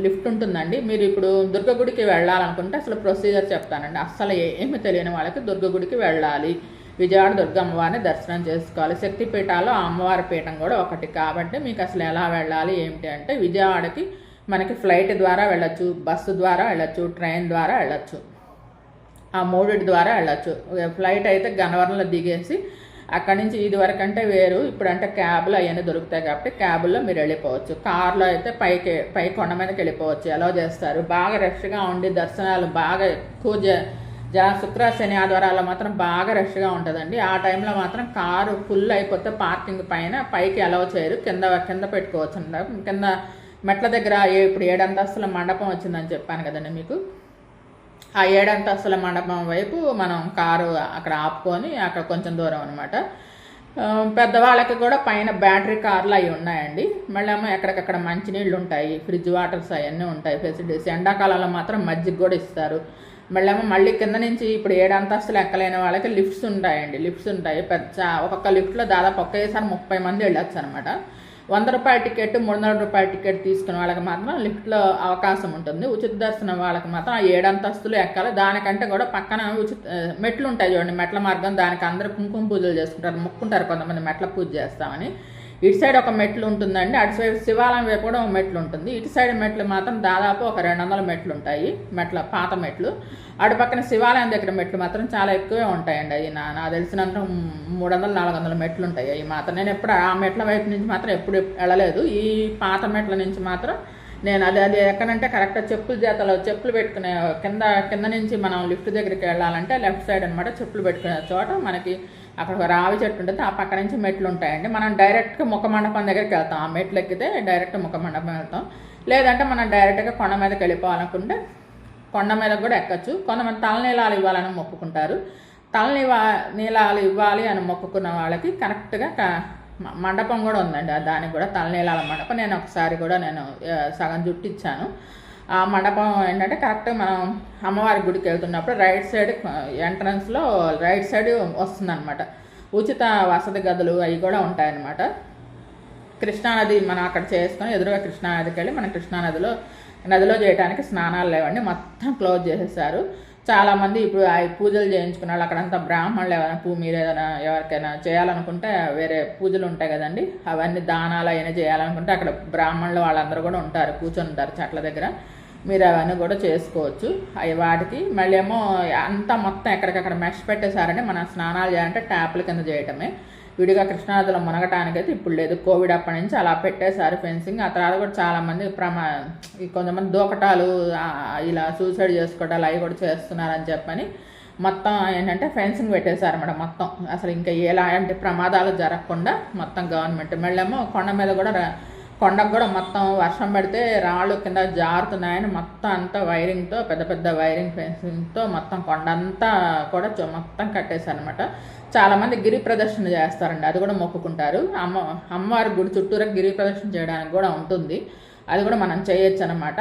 లిఫ్ట్ ఉంటుందండి. మీరు ఇప్పుడు దుర్గగుడికి వెళ్ళాలనుకుంటే అసలు ప్రొసీజర్ చెప్తానండి. అస్సలు ఏమి తెలియని వాళ్ళకి దుర్గగుడికి వెళ్ళాలి, విజయవాడ దుర్గ అమ్మవారిని దర్శనం చేసుకోవాలి. శక్తిపీఠాల్లో అమ్మవారి పీఠం కూడా ఒకటి కాబట్టి మీకు అసలు ఎలా వెళ్ళాలి ఏమిటి అంటే, విజయవాడకి మనకి ఫ్లైట్ ద్వారా వెళ్ళొచ్చు, బస్సు ద్వారా వెళ్ళొచ్చు, ట్రైన్ ద్వారా వెళ్ళొచ్చు. ఆ 3 ద్వారా వెళ్ళొచ్చు. ఫ్లైట్ అయితే గన్నవరంలో దిగేసి అక్కడి నుంచి ఇది వరకు అంటే వేరు, ఇప్పుడంటే క్యాబ్లు అవన్నీ దొరుకుతాయి కాబట్టి క్యాబుల్లో మీరు వెళ్ళిపోవచ్చు. కార్లో అయితే పై కొండ మీదకి వెళ్ళిపోవచ్చు, అలౌ చేస్తారు. బాగా రష్గా ఉండి దర్శనాలు బాగా ఎక్కువ శుక్ర శని ఆదివారాల్లో మాత్రం బాగా రష్గా ఉంటుందండి. ఆ టైంలో మాత్రం కారు ఫుల్ అయిపోతే పార్కింగ్ పైకి అలౌ చేయరు, కింద పెట్టుకోవచ్చు. కింద మెట్ల దగ్గర ఇప్పుడు 7 అంతస్తుల మండపం వచ్చిందని చెప్పాను కదండి మీకు. ఆ 7 అంతస్తుల మండపం వైపు మనం కారు అక్కడ ఆపుకొని అక్కడ కొంచెం దూరం అనమాట పెద్దవాళ్ళకి కూడా పైన బ్యాటరీ కార్లు అవి ఉన్నాయండి. మళ్ళీ ఏమో ఎక్కడికక్కడ మంచినీళ్ళు ఉంటాయి, ఫ్రిడ్జ్ వాటర్స్ అవన్నీ ఉంటాయి ఫెసిలిటీస్. ఎండాకాలంలో మాత్రం మజ్జిగ కూడా ఇస్తారు. మళ్ళీ కింద నుంచి ఇప్పుడు 7 అంతస్తులు ఎక్కలేని వాళ్ళకి లిఫ్ట్స్ ఉంటాయండి. లిఫ్ట్స్ ఉంటాయి పెద్ద, ఒక్కొక్క లిఫ్ట్లో దాదాపు ఒకేసారి 30 మంది వెళ్ళొచ్చు అనమాట. 100 రూపాయల టికెట్, 300 రూపాయల టికెట్ తీసుకున్న వాళ్ళకి మాత్రం లిఫ్ట్లో అవకాశం ఉంటుంది. ఉచిత దర్శనం వాళ్ళకి మాత్రం 7 అంతస్తులు ఎక్కాలి. దానికంటే కూడా పక్కన మెట్లు ఉంటాయి చూడండి, మెట్ల మార్గం. దానికి అందరూ కుంకుమ పూజలు చేసుకుంటారు, మొక్కుంటారు కొంతమంది మెట్ల పూజ చేస్తామని. ఇటు సైడ్ ఒక మెట్లు ఉంటుందండి, అటు సైడ్ శివాలయం వైపు కూడా ఒక మెట్లు ఉంటుంది. ఇటు సైడ్ మెట్లు మాత్రం దాదాపు ఒక 200 మెట్లు ఉంటాయి, పాత మెట్లు. అటు పక్కన శివాలయం దగ్గర మెట్లు మాత్రం చాలా ఎక్కువే ఉంటాయండి. అవి నాకు తెలిసినంత 300-400 మెట్లు ఉంటాయి అవి మాత్రం. నేను ఎప్పుడు ఆ మెట్ల వైపు నుంచి మాత్రం ఎప్పుడు వెళ్ళలేదు. ఈ పాత మెట్ల నుంచి మాత్రం నేను అది ఎక్కడంటే కరెక్ట్గా చెప్పులు పెట్టుకునే కింద నుంచి మనం లిఫ్ట్ దగ్గరికి వెళ్ళాలంటే లెఫ్ట్ సైడ్ అనమాట. చెప్పులు పెట్టుకునే చోట మనకి అక్కడ ఒక రావి చెట్టు ఉంటుంది, ఆ పక్క నుంచి మెట్లు ఉంటాయండి. మనం డైరెక్ట్గా ముఖ మండపం దగ్గరికి వెళ్తాం. ఆ మెట్లు ఎక్కితే డైరెక్ట్ ముఖ మండపం వెళ్తాం. లేదంటే మనం డైరెక్ట్గా కొండ మీదకి వెళ్ళిపోవాలనుకుంటే కొండ మీద కూడా ఎక్కచ్చు. కొంతమంది తలనీలాలు ఇవ్వాలని మొక్కుకుంటారు. నీలాలు ఇవ్వాలి అని మొక్కుకున్న వాళ్ళకి కరెక్ట్గా మండపం కూడా ఉందండి. దానికి కూడా తలనీలాల మండపం. నేను ఒకసారి కూడా సగం జుట్టు ఇచ్చాను. ఆ మండపం ఏంటంటే కరెక్ట్గా మనం అమ్మవారి గుడికి వెళ్తున్నప్పుడు రైట్ సైడ్ ఎంట్రన్స్లో రైట్ సైడ్ వస్తుందన్నమాట. ఉచిత వసతి గదులు అవి కూడా ఉంటాయన్నమాట. కృష్ణానది మనం అక్కడ చేసుకొని ఎదురుగా కృష్ణానదికి వెళ్ళి మనం నదిలో చేయడానికి స్నానాలు లేవండి, మొత్తం క్లోజ్ చేసేసారు. చాలామంది ఇప్పుడు ఆ పూజలు చేయించుకున్న వాళ్ళు అక్కడంతా బ్రాహ్మణులు ఏమైనా మీరు ఏదైనా ఎవరికైనా చేయాలనుకుంటే వేరే పూజలు ఉంటాయి కదండి, అవన్నీ దానాలు అయినా చేయాలనుకుంటే అక్కడ బ్రాహ్మణులు వాళ్ళందరూ కూడా ఉంటారు, కూర్చొని ఉంటారు చెట్ల దగ్గర. మీరు అవన్నీ కూడా చేసుకోవచ్చు. వాటికి మళ్ళీ ఏమో అంతా మొత్తం ఎక్కడికక్కడ మెష్ పెట్టేశారంటే మనం స్నానాలు చేయాలంటే ట్యాప్ల కింద చేయటమే. విడిగా కృష్ణానదిలో మునగటానికి అయితే ఇప్పుడు లేదు, కోవిడ్ అప్పటి నుంచి అలా పెట్టేశారు ఫెన్సింగ్. ఆ తర్వాత కూడా చాలామంది కొంతమంది దూకటాలు ఇలా సూసైడ్ చేసుకోవటాలు అవి కూడా చేస్తున్నారని చెప్పని మొత్తం ఏంటంటే ఫెన్సింగ్ పెట్టేశారన్నమాట. మొత్తం అసలు ఇంకా ఎలాంటి ప్రమాదాలు జరగకుండా మొత్తం గవర్నమెంట్. మళ్ళేమో కొండకు కూడా మొత్తం వర్షం పడితే రాళ్ళు కింద జారుతున్నాయని మొత్తం అంతా వైరింగ్తో పెద్ద వైరింగ్ ఫెన్సింగ్తో మొత్తం కొండంతా కూడా మొత్తం కట్టేశారనమాట. చాలామంది గిరి ప్రదర్శన చేస్తారండి, అది కూడా మొక్కుకుంటారు. అమ్మవారి గుడి చుట్టూరా గిరి ప్రదర్శన చేయడానికి కూడా ఉంటుంది, అది కూడా మనం చేయొచ్చు అనమాట.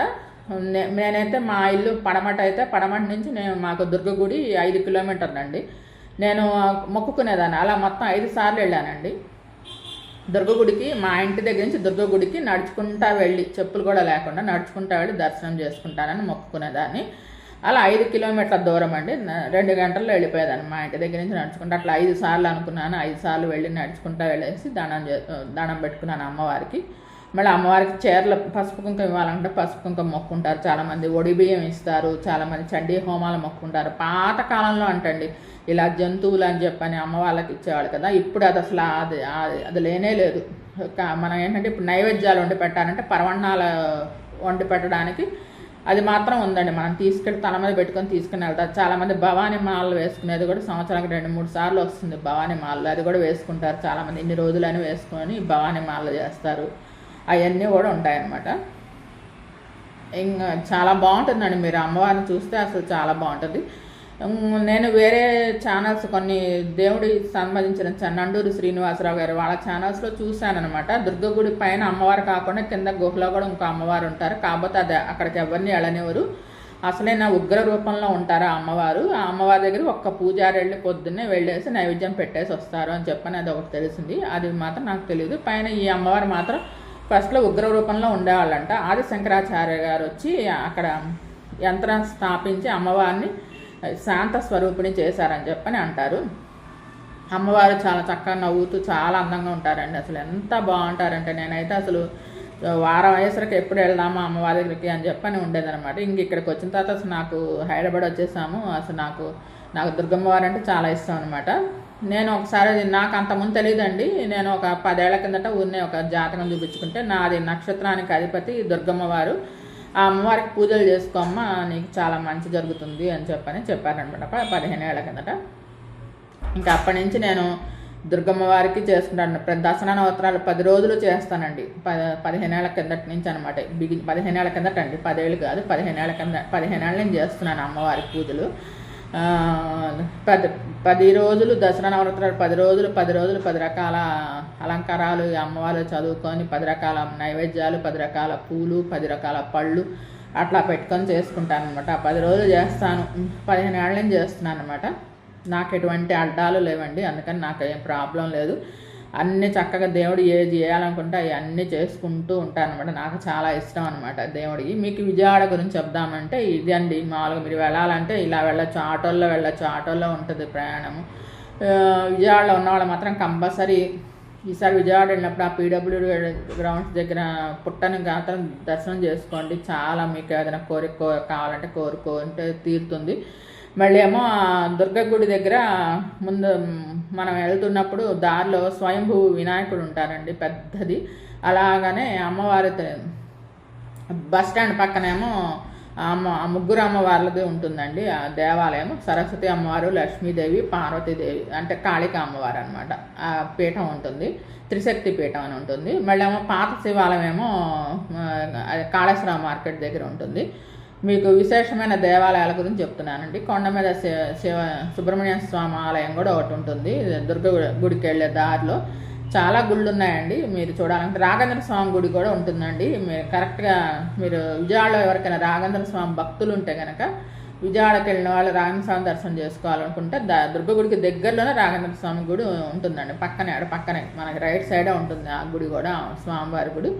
నేనైతే మా ఇల్లు పడమట నుంచి మాకు దుర్గ గుడి 5 కిలోమీటర్లు అండి. నేను మొక్కుకునేదాన్ని అలా మొత్తం 5 సార్లు వెళ్ళానండి దుర్గగుడికి. మా ఇంటి దగ్గర నుంచి దుర్గగుడికి నడుచుకుంటా వెళ్ళి, చెప్పులు కూడా లేకుండా నడుచుకుంటా వెళ్ళి దర్శనం చేసుకుంటానని మొక్కుకునేదాన్ని. అలా 5 కిలోమీటర్ల దూరం అండి, 2 గంటల్లో వెళ్ళిపోయేదాన్ని మా ఇంటి దగ్గర నుంచి నడుచుకుంటా. అట్లా 5 సార్లు అనుకున్నాను, 5 సార్లు వెళ్ళి నడుచుకుంటా వెళ్ళేసి దండం పెట్టుకున్నాను అమ్మవారికి. మళ్ళీ అమ్మవారికి చీరలు పసుపు కుంకుమ ఇవ్వాలంటే పసుపు కుంకుమ మొక్కుంటారు చాలామంది, ఒడి బియ్యం ఇస్తారు, చాలామంది చండీ హోమాలు మొక్కుంటారు. పాతకాలంలో అంటండి ఇలా జంతువులు అని చెప్పని అమ్మ వాళ్ళకి ఇచ్చేవాళ్ళు కదా, ఇప్పుడు అది అసలు అది లేనే లేదు. మనం ఏంటంటే ఇప్పుడు నైవేద్యాలు వండి పెట్టాలంటే పరవన్నాలు వండి పెట్టడానికి అది మాత్రం ఉందండి. మనం తల మీద పెట్టుకొని తీసుకుని వెళ్తారు. చాలామంది భవానీ మాలలు వేసుకునేది కూడా సంవత్సరానికి 2-3 సార్లు వస్తుంది భవానీ మాలలు, అది కూడా వేసుకుంటారు చాలామంది. ఇన్ని రోజులని వేసుకొని భవానీ మాలలు చేస్తారు, అవన్నీ కూడా ఉంటాయన్నమాట. ఇంకా చాలా బాగుంటుందండి, మీరు అమ్మవారిని చూస్తే అసలు చాలా బాగుంటుంది. నేను వేరే ఛానల్స్ కొన్ని దేవుడికి సంబంధించిన నండూరి శ్రీనివాసరావు గారు వాళ్ళ ఛానల్స్లో చూశానమాట. దుర్గగుడి పైన అమ్మవారు కాకుండా కింద గుహలో కూడా ఇంకో అమ్మవారు ఉంటారు, కాకపోతే అది అక్కడికి ఎవరిని వెళ్ళనివ్వరు. అసలే నా ఉగ్ర రూపంలో ఉంటారు ఆ అమ్మవారు. ఆ అమ్మవారి దగ్గర ఒక్క పూజారి వెళ్ళి పొద్దున్నే వెళ్ళేసి నైవేద్యం పెట్టేసి వస్తారు అని చెప్పని అది ఒకటి తెలిసింది, అది మాత్రం నాకు తెలియదు. పైన ఈ అమ్మవారు మాత్రం ఫస్ట్లో ఉగ్ర రూపంలో ఉండేవాళ్ళంట. ఆది శంకరాచార్య గారు వచ్చి అక్కడ యంత్రం స్థాపించి అమ్మవారిని శాంత స్వరూపిణి చేశారని చెప్పని అంటారు. అమ్మవారు చాలా చక్కగా నవ్వుతూ చాలా అందంగా ఉంటారండి, అసలు ఎంత బాగుంటారంటే నేనైతే అసలు వారం అయ్యేసరికి ఎప్పుడు వెళ్దామా అమ్మవారి దగ్గరికి అని చెప్పని ఉండేదన్నమాట. ఇంక ఇక్కడికి వచ్చిన తర్వాత అసలు నాకు హైదరాబాద్ వచ్చేసాము. అసలు నాకు దుర్గమ్మవారు అంటే చాలా ఇష్టం అనమాట. నేను ఒకసారి నాకు అంతకుముందు తెలియదండి, నేను ఒక 10 ఏళ్ల కిందట ఊరినే ఒక జాతకం చూపించుకుంటే నాది నక్షత్రానికి అధిపతి దుర్గమ్మవారు, ఆ అమ్మవారికి పూజలు చేసుకోమ్మా నీకు చాలా మంచి జరుగుతుంది అని చెప్పారనమాట 15 ఏళ్ల కిందట. ఇంకా అప్పటి నుంచి నేను దుర్గమ్మవారికి చేసుకుంటాను. దసరా నవరాత్రాలు 10 రోజులు చేస్తానండి. 15 ఏళ్ల కిందటి నుంచి అనమాట. 15 ఏళ్ల కిందట అండి, 10 ఏళ్ళు కాదు, 15 ఏళ్ల నుంచి చేస్తున్నాను అమ్మవారి పూజలు. ఆ, 10 రోజులు దసరా నవరాత్రులు 10 రోజులు 10 రకాల అలంకారాలు ఈ అమ్మవారు చదువుకొని 10 రకాల నైవేద్యాలు 10 రకాల పూలు 10 రకాల పళ్ళు అట్లా పెట్టుకొని చేసుకుంటాను అనమాట. 10 రోజులు చేస్తాను, 15 ఏళ్ళ నుంచి చేస్తున్నాను అనమాట. నాకు ఎటువంటి అడ్డాలు లేవండి, అందుకని నాకు ఏం ప్రాబ్లం లేదు. అన్నీ చక్కగా దేవుడు ఏది చేయాలనుకుంటే అన్నీ చేసుకుంటూ ఉంటాను అనమాట. నాకు చాలా ఇష్టం అనమాట దేవుడికి. మీకు విజయవాడ గురించి చెప్దామంటే ఇదండి. మామూలుగా మీరు వెళ్ళాలంటే ఇలా వెళ్ళొచ్చు, ఆటోల్లో వెళ్ళొచ్చు, ఆటోల్లో ఉంటుంది ప్రయాణము. విజయవాడలో ఉన్నవాళ్ళు మాత్రం కంపల్సరీ ఈసారి విజయవాడ వెళ్ళినప్పుడు ఆ పీడబ్ల్యూడి గ్రౌండ్స్ దగ్గర పుట్టని గాత్రం దర్శనం చేసుకోండి. చాలా మీకు ఏదైనా కోరిక కావాలంటే కోరుకుంటే తీరుతుంది. మళ్ళీ ఏమో దుర్గ గుడి దగ్గర ముందు మనం వెళ్తున్నప్పుడు దారిలో స్వయంభూ వినాయకుడు ఉంటారండి, పెద్దది. అలాగనే అమ్మవారి బస్ స్టాండ్ పక్కనేమో ముగ్గురు అమ్మవార్లది ఉంటుందండి ఆ దేవాలయం. సరస్వతి అమ్మవారు, లక్ష్మీదేవి, పార్వతీదేవి అంటే కాళికా అమ్మవారు అనమాట. ఆ పీఠం ఉంటుంది, త్రిశక్తి పీఠం అని ఉంటుంది. మళ్ళీ ఏమో పాత శివాలయం ఏమో కాళేశ్వర మార్కెట్ దగ్గర ఉంటుంది. మీకు విశేషమైన దేవాలయాల గురించి చెప్తున్నానండి. కొండ మీద సుబ్రహ్మణ్య స్వామి ఆలయం కూడా ఒకటి ఉంటుంది దుర్గ గుడికి వెళ్ళే దారిలో. చాలా గుళ్ళు ఉన్నాయండి మీరు చూడాలంటే. రాఘవేంద్ర స్వామి గుడి కూడా ఉంటుందండి. మీరు కరెక్ట్గా మీరు విజయవాడలో ఎవరికైనా రాఘవేంద్ర స్వామి భక్తులు ఉంటే కనుక విజయవాడకి వెళ్ళిన వాళ్ళు రాఘవేంద్ర స్వామి దర్శనం చేసుకోవాలనుకుంటే దుర్గ గుడికి దగ్గరలోనే రాఘవేంద్ర స్వామి గుడి ఉంటుందండి. పక్కనే మనకి రైట్ సైడే ఉంటుంది ఆ గుడి కూడా, స్వామివారి గుడి.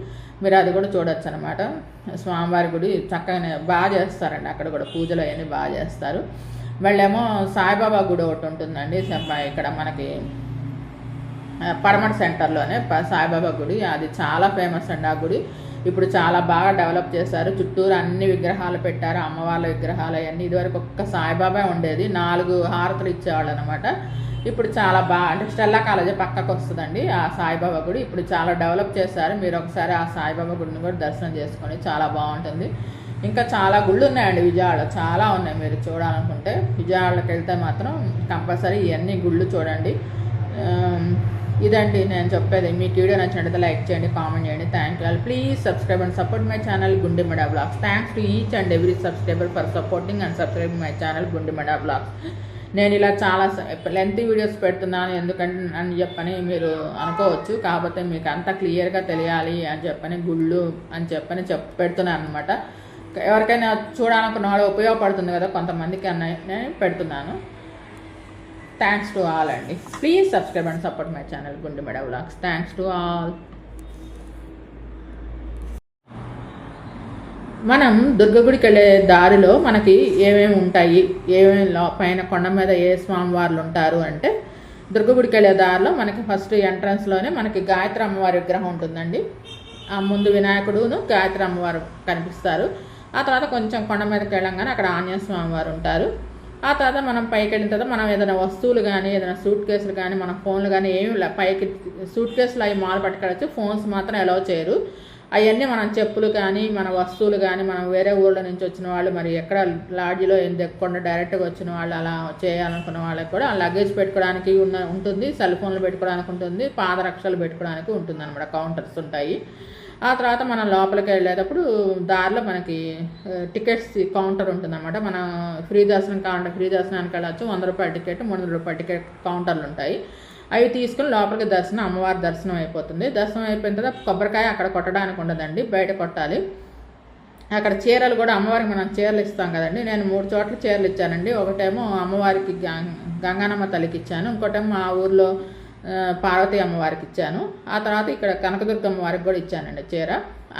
మీరు అది కూడా చూడొచ్చు అనమాట. స్వామివారి గుడి చక్కగానే బాగా చేస్తారండి, అక్కడ కూడా పూజలు అవన్నీ బాగా చేస్తారు. మళ్ళీ ఏమో సాయిబాబా గుడి ఒకటి ఉంటుందండి ఇక్కడ మనకి పడమటి సెంటర్లోనే సాయిబాబా గుడి. అది చాలా ఫేమస్ అండి ఆ గుడి. ఇప్పుడు చాలా బాగా డెవలప్ చేశారు, చుట్టూరు అన్ని విగ్రహాలు పెట్టారు, అమ్మవార్ల విగ్రహాలు అవన్నీ. ఇదివరకు ఒక్క సాయిబాబా ఉండేది, 4 హారతులు ఇచ్చేవాళ్ళు అనమాట. ఇప్పుడు చాలా బాగా అంటే స్టెల్లా కాలేజీ పక్కకు వస్తుందండి ఆ సాయిబాబా గుడి. ఇప్పుడు చాలా డెవలప్ చేశారు. మీరు ఒకసారి ఆ సాయిబాబా గుడిని కూడా దర్శనం చేసుకొని చాలా బాగుంటుంది. ఇంకా చాలా గుళ్ళు ఉన్నాయండి విజయవాడలో, చాలా ఉన్నాయి. మీరు చూడాలనుకుంటే విజయవాడలోకి వెళ్తే మాత్రం కంపల్సరీ ఇవన్నీ గుళ్ళు చూడండి. ఇదండి నేను చెప్పేది. మీకు వీడియో నచ్చినట్లయితే లైక్ చేయండి, కామెంట్ చేయండి. Thank you. Please subscribe and support my channel Gundemeda blogs. Thanks to each and every subscriber for supporting and subscribing my channel Gundemeda blogs. నేను ఇలా చాలా లెంతీ వీడియోస్ పెడుతున్నాను ఎందుకంటే అని చెప్పని మీరు అనుకోవచ్చు, కాకపోతే మీకు అంతా క్లియర్గా తెలియాలి అని చెప్పని గుళ్ళు అని చెప్పని పెడుతున్నాను అనమాట. ఎవరికైనా చూడాలనుకున్న వాళ్ళు ఉపయోగపడుతుంది కదా కొంతమందికి అన్న నేను పెడుతున్నాను. థ్యాంక్స్ టు ఆల్ అండి. Please subscribe and support my channel Gundemeda vlogs. Thanks to all. మనం దుర్గగుడికి వెళ్ళే దారిలో మనకి ఏమేమి ఉంటాయి, ఏమేమి పైన కొండ మీద ఏ స్వామివార్లు ఉంటారు అంటే, దుర్గగుడికి వెళ్ళే దారిలో మనకి ఫస్ట్ ఎంట్రన్స్లోనే మనకి గాయత్రి అమ్మవారి విగ్రహం ఉంటుందండి. ఆ ముందు వినాయకుడును గాయత్రి అమ్మవారు కనిపిస్తారు. ఆ తర్వాత కొంచెం కొండ మీదకి వెళ్ళంగానే అక్కడ ఆంజనేయ స్వామివారు ఉంటారు. ఆ తర్వాత మనం పైకి వెళ్ళిన తర్వాత మనం ఏదైనా వస్తువులు కానీ ఏదైనా సూట్ కేసులు కానీ మన ఫోన్లు కానీ ఏమి పైకి సూట్ కేసులు అవి మాలు పట్టుకెళ్ళచ్చు, ఫోన్స్ మాత్రం అలౌ చేయరు. అవన్నీ మనం చెప్పులు కానీ మన వస్తువులు కానీ మనం వేరే ఊళ్ళో నుంచి వచ్చిన వాళ్ళు మరి ఎక్కడ లాడ్జిలో ఏం దెక్కకుండా డైరెక్ట్గా వచ్చిన వాళ్ళు అలా చేయాలనుకున్న వాళ్ళకి కూడా లగేజ్ పెట్టుకోవడానికి ఉంటుంది, సెల్ ఫోన్లు పెట్టుకోవడానికి ఉంటుంది, పాదరక్షలు పెట్టుకోవడానికి ఉంటుంది అనమాట. కౌంటర్స్ ఉంటాయి. ఆ తర్వాత మనం లోపలికి వెళ్ళేటప్పుడు దారిలో మనకి టికెట్స్ కౌంటర్ ఉంటుందన్నమాట. మనం ఫ్రీ దర్శనం కావాలంటే ఫ్రీ దర్శనానికి వెళ్ళచ్చు. 100 రూపాయల టికెట్, 300 రూపాయల టికెట్ కౌంటర్లు ఉంటాయి. అవి తీసుకుని లోపలికి దర్శనం అమ్మవారి దర్శనం అయిపోతుంది. దర్శనం అయిపోయిన తర్వాత కొబ్బరికాయ అక్కడ కొట్టడానికి ఉండదండి, బయట కొట్టాలి. అక్కడ చీరలు కూడా అమ్మవారికి మనం చీరలు ఇస్తాం కదండి. నేను 3 చోట్ల చీరలు ఇచ్చానండి. ఒకటేమో అమ్మవారికి గంగానమ్మ తల్లికి ఇచ్చాను, ఇంకోటేమో మా ఊర్లో పార్వతీ అమ్మవారికి ఇచ్చాను. ఆ తర్వాత ఇక్కడ కనకదుర్గ అమ్మవారికి కూడా ఇచ్చానండి చీర.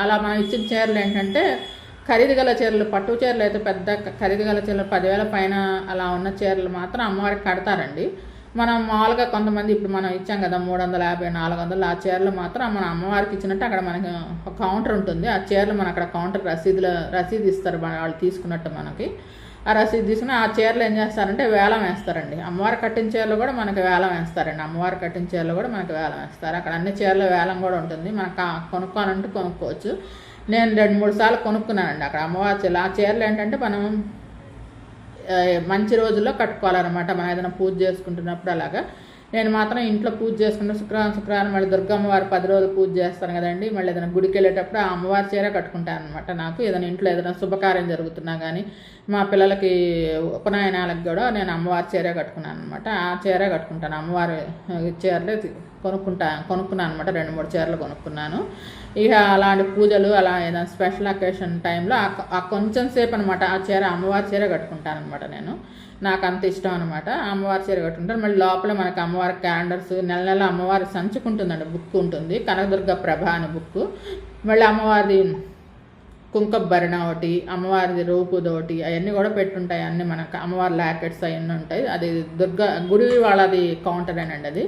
అలా మనం ఇచ్చిన చీరలు ఏంటంటే ఖరీదు గల చీరలు, పట్టు చీరలు అయితే పెద్ద ఖరీదు గల చీరలు 10,000 పైన అలా ఉన్న చీరలు మాత్రం అమ్మవారికి కడతారండి. మనం మామూలుగా కొంతమంది ఇప్పుడు మనం ఇచ్చాం కదా 350, 400 ఆ చీరలు మాత్రం మన అమ్మవారికి ఇచ్చినట్టు అక్కడ మనకి ఒక కౌంటర్ ఉంటుంది. ఆ చీరలు మన అక్కడ కౌంటర్ రసీదు ఇస్తారు వాళ్ళు తీసుకున్నట్టు మనకి. ఆ రసీదు తీసుకుని ఆ చీరలు ఏం చేస్తారంటే వేలం వేస్తారండి. అమ్మవారు కట్టిన చీరలు కూడా మనకి వేలం వేస్తారండి. అమ్మవారు కట్టిన చీరలు కూడా మనకి వేలం వేస్తారు. అక్కడ అన్ని చీరల వేలం కూడా ఉంటుంది. మనకు కొనుక్కోవాలంటే కొనుక్కోవచ్చు. నేను 2-3 సార్లు కొనుక్కున్నానండి అక్కడ అమ్మవారి చీరలు. ఆ చీరలు ఏంటంటే మనం మంచి రోజుల్లో కట్టుకోవాలన్నమాట. మనం ఏదైనా పూజ చేసుకుంటున్నప్పుడు అలాగా. నేను మాత్రం ఇంట్లో పూజ చేసుకుంటే శుక్రవారం మళ్ళీ దుర్గమ్మవారు 10 రోజులు పూజ చేస్తాను కదండి. మళ్ళీ ఏదైనా గుడికి వెళ్ళేటప్పుడు ఆ అమ్మవారి చీర కట్టుకుంటాను అనమాట. నాకు ఏదైనా ఇంట్లో ఏదైనా శుభకార్యం జరుగుతున్నా కానీ మా పిల్లలకి ఉపనయనాలకు కూడా నేను అమ్మవారి చీర కట్టుకున్నాను అనమాట. ఆ చీర కట్టుకుంటాను. అమ్మవారి చీరలే కొనుక్కున్నాను అనమాట. 2-3 చీరలు కొనుక్కున్నాను. ఇక అలాంటి పూజలు అలా ఏదైనా స్పెషల్ అకేషన్ టైంలో ఆ కొంచెం సేపు అనమాట ఆ చీర అమ్మవారి చీర కట్టుకుంటాను అనమాట. నేను నాకు అంత ఇష్టం అనమాట. అమ్మవారి చీర కట్టుకుంటాను. మళ్ళీ లోపల మనకి అమ్మవారి క్యాలెండర్స్ నెల అమ్మవారి సంచుకుంటుందండి, బుక్ ఉంటుంది, కనకదుర్గ ప్రభ అనే బుక్. మళ్ళీ అమ్మవారిది కుంకభరణ ఒకటి, అమ్మవారిది రూపుది ఒకటి, అవన్నీ కూడా పెట్టుంటాయి. అన్నీ మనకు అమ్మవారి లాకెట్స్ అవన్నీ ఉంటాయి. అది గుడి వాళ్ళది కౌంటరేనండి. అది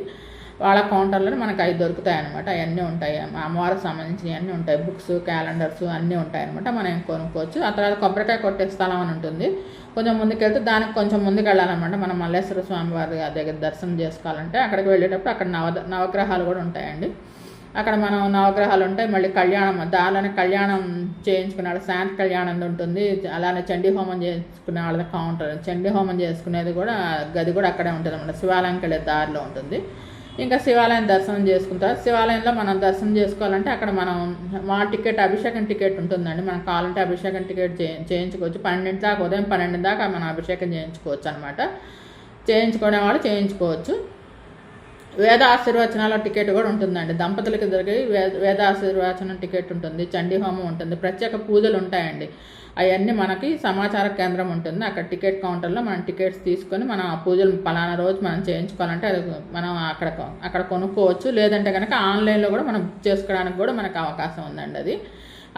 వాళ్ళ కౌంటర్లో మనకు అవి దొరుకుతాయి అనమాట. అవన్నీ ఉంటాయి, అమ్మవారికి సంబంధించినవి అన్నీ ఉంటాయి. బుక్స్, క్యాలెండర్స్ అన్నీ ఉంటాయి అనమాట. మనం కొనుక్కోవచ్చు. ఆ తర్వాత కొబ్బరికాయ కొట్టే స్థలం అని ఉంటుంది. కొంచెం ముందుకెళ్తే దానికి కొంచెం ముందుకు వెళ్ళాలన్నమాట. మనం మల్లేశ్వర స్వామి వారి దగ్గర దర్శనం చేసుకోవాలంటే అక్కడికి వెళ్ళేటప్పుడు అక్కడ నవగ్రహాలు కూడా ఉంటాయండి. అక్కడ మనం నవగ్రహాలు ఉంటాయి. మళ్ళీ కళ్యాణం, దానిలోనే కళ్యాణం చేయించుకునే వాళ్ళ శాంతి కళ్యాణం ఉంటుంది. అలానే చండీ హోమం చేసుకునే వాళ్ళ కౌంటర్, చండీ హోమం చేసుకునేది కూడా గది కూడా అక్కడే ఉంటుంది అన్నమాట. శివాలయంకి వెళ్ళే దారిలో ఉంటుంది. ఇంకా శివాలయం దర్శనం చేసుకుంటారు. శివాలయంలో మనం దర్శనం చేసుకోవాలంటే అక్కడ మనం మా టికెట్, అభిషేకం టికెట్ ఉంటుందండి. మనం కావాలంటే అభిషేకం టికెట్ చేయించుకోవచ్చు. 12 దాకా, ఉదయం 12 దాకా మనం అభిషేకం చేయించుకోవచ్చు అనమాట. చేయించుకునే వాళ్ళు చేయించుకోవచ్చు. వేద ఆశీర్వచనాల టికెట్ కూడా ఉంటుందండి. దంపతులకి దొరికి వేద ఆశీర్వచనం టికెట్ ఉంటుంది. చండీ హోమం ఉంటుంది. ప్రత్యేక పూజలు ఉంటాయండి. అవన్నీ మనకి సమాచార కేంద్రం ఉంటుంది. అక్కడ టికెట్ కౌంటర్లో మనం టికెట్స్ తీసుకొని మనం ఆ పూజలు పలానా రోజు మనం చేయించుకోవాలంటే అది మనం అక్కడ కొనుక్కోవచ్చు. లేదంటే కనుక ఆన్లైన్లో కూడా మనం బుక్ చేసుకోవడానికి కూడా మనకు అవకాశం ఉందండి.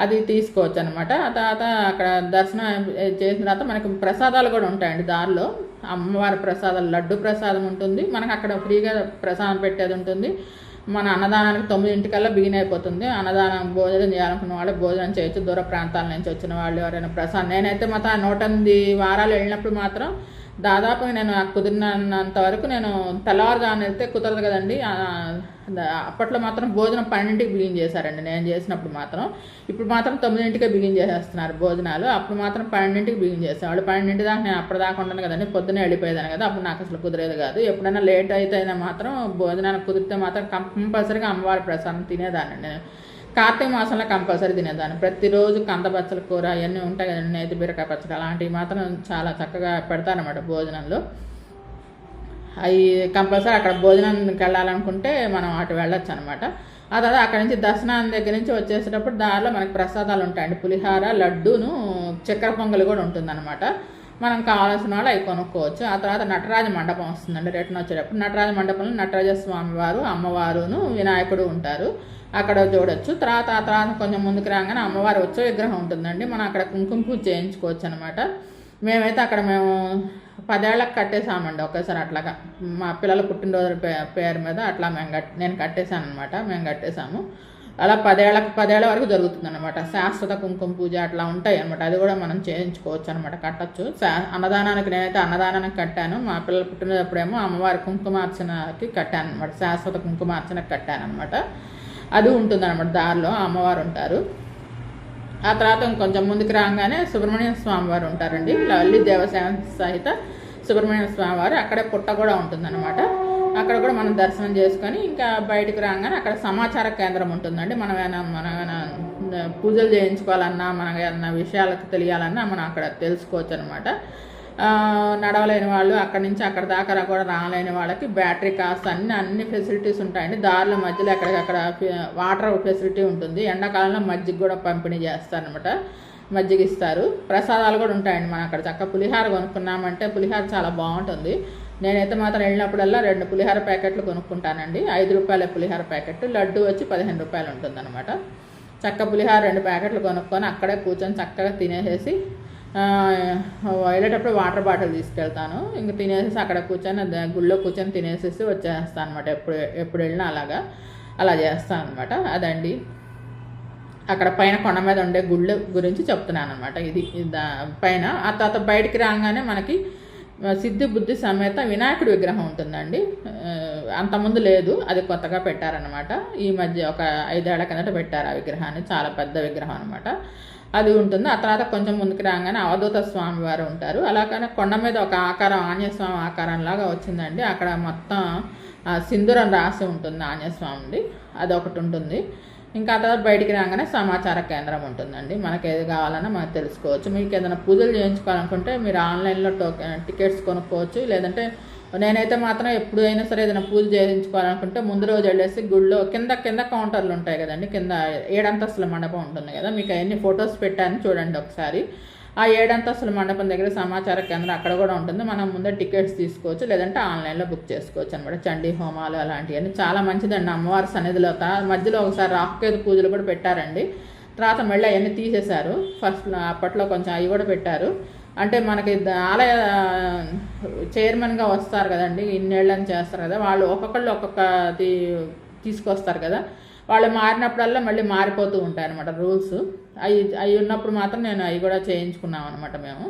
అది తీసుకోవచ్చు అనమాట. ఆ తర్వాత అక్కడ దర్శనం చేసిన తర్వాత మనకు ప్రసాదాలు కూడా ఉంటాయండి. దారిలో అమ్మవారి ప్రసాదాలు, లడ్డు ప్రసాదం ఉంటుంది. మనకు అక్కడ ఫ్రీగా ప్రసాదం పెట్టేది ఉంటుంది. మన అన్నదానానికి 9 బిగిన్ అయిపోతుంది. అన్నదానం భోజనం చేయాలనుకున్న వాళ్ళు భోజనం చేయొచ్చు. దూర ప్రాంతాల నుంచి వచ్చిన వాళ్ళు ఎవరైనా ప్రసాదం, నేనైతే మాత్రం 108 వారాలు వెళ్ళినప్పుడు మాత్రం దాదాపు నేను కుదిరినంత వరకు నేను తెల్లవారుజామున వెళ్తే కుదరదు కదండి. అప్పట్లో మాత్రం భోజనం 12కి బిగిన్ చేశారండి నేను చేసినప్పుడు మాత్రం. ఇప్పుడు మాత్రం 9కే బిగిన్ చేసేస్తున్నారు భోజనాలు. అప్పుడు మాత్రం 12కి బిగిన్ చేసేవాళ్ళు. 12 దాకా నేను అప్పటిదాకా ఉండను కదండి, పొద్దున్నే వెళ్ళిపోయేదాను కదా. అప్పుడు నాకు అసలు కుదిరేది కాదు. ఎప్పుడైనా లేట్ అయితే మాత్రం భోజనానికి కుదిరితే మాత్రం కంపల్సరీగా అమ్మవారి ప్రసాదం తినేదాన్ని నేను. కార్తీక మాసంలో కంపల్సరీ తినేదాన్ని. ప్రతిరోజు కందపచ్చల కూర అవన్నీ ఉంటాయి కదండి, నేతి బీరకాయ పచ్చడి అలాంటివి మాత్రం చాలా చక్కగా పెడతారన్నమాట భోజనంలో. అవి కంపల్సరీ అక్కడ భోజనానికి వెళ్ళాలనుకుంటే మనం అటు వెళ్ళొచ్చు అనమాట. ఆ తర్వాత అక్కడి నుంచి దర్శనం దగ్గర నుంచి వచ్చేసేటప్పుడు దారిలో మనకి ప్రసాదాలు ఉంటాయండి. పులిహార, లడ్డూను, చక్కెర పొంగలి కూడా ఉంటుందన్నమాట. మనం కావాల్సిన వాళ్ళు అవి కొనుక్కోవచ్చు. ఆ తర్వాత నటరాజ మండపం వస్తుందండి. రిటర్న్ వచ్చేటప్పుడు నటరాజ మండపంలో నటరాజ స్వామి వారు, అమ్మవారును, వినాయకుడు ఉంటారు. అక్కడ చూడొచ్చు. ఆ తర్వాత కొంచెం ముందుకు రాగానే అమ్మవారి ఉత్సవ విగ్రహం ఉంటుందండి. మనం అక్కడ కుంకుమ పూజ చేయించుకోవచ్చు అనమాట. మేమైతే అక్కడ మేము 10 ఏళ్ళకి కట్టేసామండి ఒకేసారి. అట్లాగా మా పిల్లల పుట్టినరోజు పేరు మీద అట్లా నేను కట్టేశాను అనమాట. మేము కట్టేసాము. అలా 10 ఏళ్ళ వరకు జరుగుతుంది అనమాట. శాశ్వత కుంకుమ పూజ అట్లా ఉంటాయి అనమాట. అది కూడా మనం చేయించుకోవచ్చు అనమాట, కట్టచ్చు. అన్నదానానికి నేనైతే అన్నదానానికి కట్టాను. మా పిల్లలు పుట్టినప్పుడేమో అమ్మవారి కుంకుమార్చనకి కట్టాను అనమాట. శాశ్వత కుంకుమార్చనకి కట్టాను అనమాట. అది ఉంటుందన్నమాట. దారిలో అమ్మవారు ఉంటారు. ఆ తర్వాత కొంచెం ముందుకు రాగానే సుబ్రహ్మణ్య స్వామి వారు ఉంటారండి. లల్లి దేవసేన సహిత సుబ్రహ్మణ్య స్వామి వారు. అక్కడే పుట్ట కూడా ఉంటుందన్నమాట. అక్కడ కూడా మనం దర్శనం చేసుకొని ఇంకా బయటకు రాగానే అక్కడ సమాచార కేంద్రం ఉంటుందండి. మనం ఏమైనా పూజలు చేయించుకోవాలన్నా, మనకు ఏమైనా విషయాలకు తెలియాలన్నా మనం అక్కడ తెలుసుకోవచ్చు అనమాట. నడవలేని వాళ్ళు అక్కడి నుంచి అక్కడ దాకా కూడా రాలేని వాళ్ళకి బ్యాటరీ కార్స్ అన్ని ఫెసిలిటీస్ ఉంటాయండి. దారిలో మధ్యలో ఎక్కడికక్కడ వాటర్ ఫెసిలిటీ ఉంటుంది. ఎండాకాలంలో మజ్జిగ కూడా పంపిణీ చేస్తారనమాట. మజ్జిగ ఇస్తారు. ప్రసాదాలు కూడా ఉంటాయండి. మనం అక్కడ చక్కగా పులిహార కొనుక్కున్నామంటే పులిహార చాలా బాగుంటుంది. నేనైతే మాత్రం వెళ్ళినప్పుడల్లా 2 పులిహార ప్యాకెట్లు కొనుక్కుంటానండి. 5 రూపాయల పులిహార ప్యాకెట్, లడ్డు వచ్చి 15 రూపాయలు ఉంటుంది అనమాట. చక్క పులిహార 2 ప్యాకెట్లు కొనుక్కొని అక్కడే కూర్చొని చక్కగా తినేసేసి వెళ్ళేటప్పుడు వాటర్ బాటిల్ తీసుకెళ్తాను. ఇంక తినేసేసి అక్కడ కూర్చొని గుళ్ళో కూర్చొని తినేసేసి వచ్చేస్తాను అనమాట. ఎప్పుడు వెళ్ళినా అలా చేస్తాను అనమాట. అదండి అక్కడ పైన కొండ మీద ఉండే గుళ్ళు గురించి చెప్తున్నాను అనమాట. ఇది పైన. ఆ తర్వాత బయటికి రాగానే మనకి సిద్ధి బుద్ధి సమేత వినాయకుడి విగ్రహం ఉంటుందండి. అంతకుముందు లేదు, అది కొత్తగా పెట్టారనమాట. ఈ మధ్య ఒక 5 ఏళ్ల కిందట పెట్టారు ఆ విగ్రహాన్ని. చాలా పెద్ద విగ్రహం అనమాట. అది ఉంటుంది. ఆ తర్వాత కొంచెం ముందుకు రాగానే అవధూత స్వామి వారు ఉంటారు. అలాగనే కొండ మీద ఒక ఆకారం ఆంజనేయస్వామి ఆకారంలాగా వచ్చిందండి. అక్కడ మొత్తం సింధూరం రాసి ఉంటుంది ఆంజనేయస్వామిది, అదొకటి ఉంటుంది. ఇంకా ఆ తర్వాత బయటికి రాగానే సమాచార కేంద్రం ఉంటుందండి. మనకి ఏది కావాలన్నా మనం తెలుసుకోవచ్చు. మీకు ఏదైనా పూజలు చేయించుకోవాలనుకుంటే మీరు ఆన్లైన్లో టికెట్స్ కొనుక్కోవచ్చు. లేదంటే నేనైతే మాత్రం ఎప్పుడైనా సరే ఏదైనా పూజ చేయించుకోవాలనుకుంటే ముందు రోజు వెళ్ళేసి గుళ్ళో కింద కౌంటర్లు ఉంటాయి కదండి, కింద 7 అంతస్తుల మండపం ఉంటుంది కదా, మీకు అవన్నీ ఫొటోస్ పెట్టాను చూడండి ఒకసారి. ఆ 7 అంతస్తుల మండపం దగ్గర సమాచార కేంద్రం అక్కడ కూడా ఉంటుంది. మనం ముందే టికెట్స్ తీసుకోవచ్చు, లేదంటే ఆన్లైన్లో బుక్ చేసుకోవచ్చు అనమాట. చండీ హోమాలు అలాంటివన్నీ చాలా మంచిదండి. అమ్మవారి సన్నిధిలో మధ్యలో ఒకసారి రాహుకేతు పూజలు కూడా పెట్టారండి. తర్వాత మళ్ళీ అవన్నీ తీసేశారు. ఫస్ట్ అప్పట్లో కొంచెం అవి కూడా పెట్టారు. అంటే మనకి ఆలయ చైర్మన్గా వస్తారు కదండి, ఇన్నేళ్ళని చేస్తారు కదా, వాళ్ళు ఒక్కొక్కళ్ళు ఒక్కొక్కది తీసుకొస్తారు కదా, వాళ్ళు మారినప్పుడల్లా మళ్ళీ మారిపోతూ ఉంటాయి అనమాట రూల్స్. అవి ఉన్నప్పుడు మాత్రం నేను అవి కూడా చేయించుకున్నాం అనమాట మేము.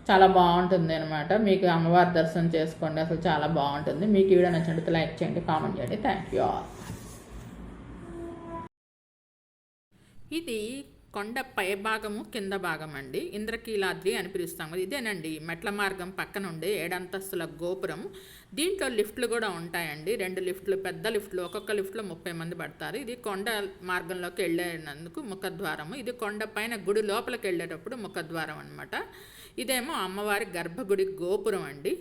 చాలా బాగుంటుంది అనమాట. మీకు అమ్మవారి దర్శనం చేసుకోండి, అసలు చాలా బాగుంటుంది. మీకు ఈ వీడియో నచ్చినట్లయితే లైక్ చేయండి, కామెంట్ చేయండి. Thank you all. ఇది కొండ పై భాగము కింద భాగం అండి, ఇంద్రకీలాద్రి అని పిలుస్తాం కదా, ఇదేనండి మెట్ల మార్గం పక్కన ఉండే 7 అంతస్తుల గోపురం. దీంట్లో లిఫ్ట్లు కూడా ఉంటాయండి, 2 లిఫ్ట్లు, పెద్ద లిఫ్ట్లు, ఒక్కొక్క లిఫ్ట్లో 30 మంది పడతారు. ఇది కొండ మార్గంలోకి వెళ్ళేందుకు ముఖద్వారము. ఇది కొండ పైన గుడి లోపలికి వెళ్ళేటప్పుడు ముఖద్వారం అనమాట. ఇదేమో అమ్మవారి గర్భగుడి గోపురం అండి.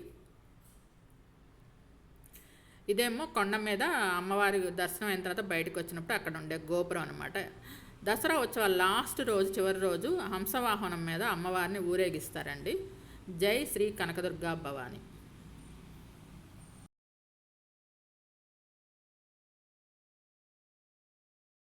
ఇదేమో కొండ మీద అమ్మవారి దర్శనం అయిన తర్వాత బయటకు వచ్చినప్పుడు అక్కడ ఉండే గోపురం అనమాట. దసరా ఉత్సవాల లాస్ట్ రోజు, చివరి రోజు హంసవాహనం మీద అమ్మవారిని ఊరేగిస్తారండి. జై శ్రీ కనకదుర్గా భవాని.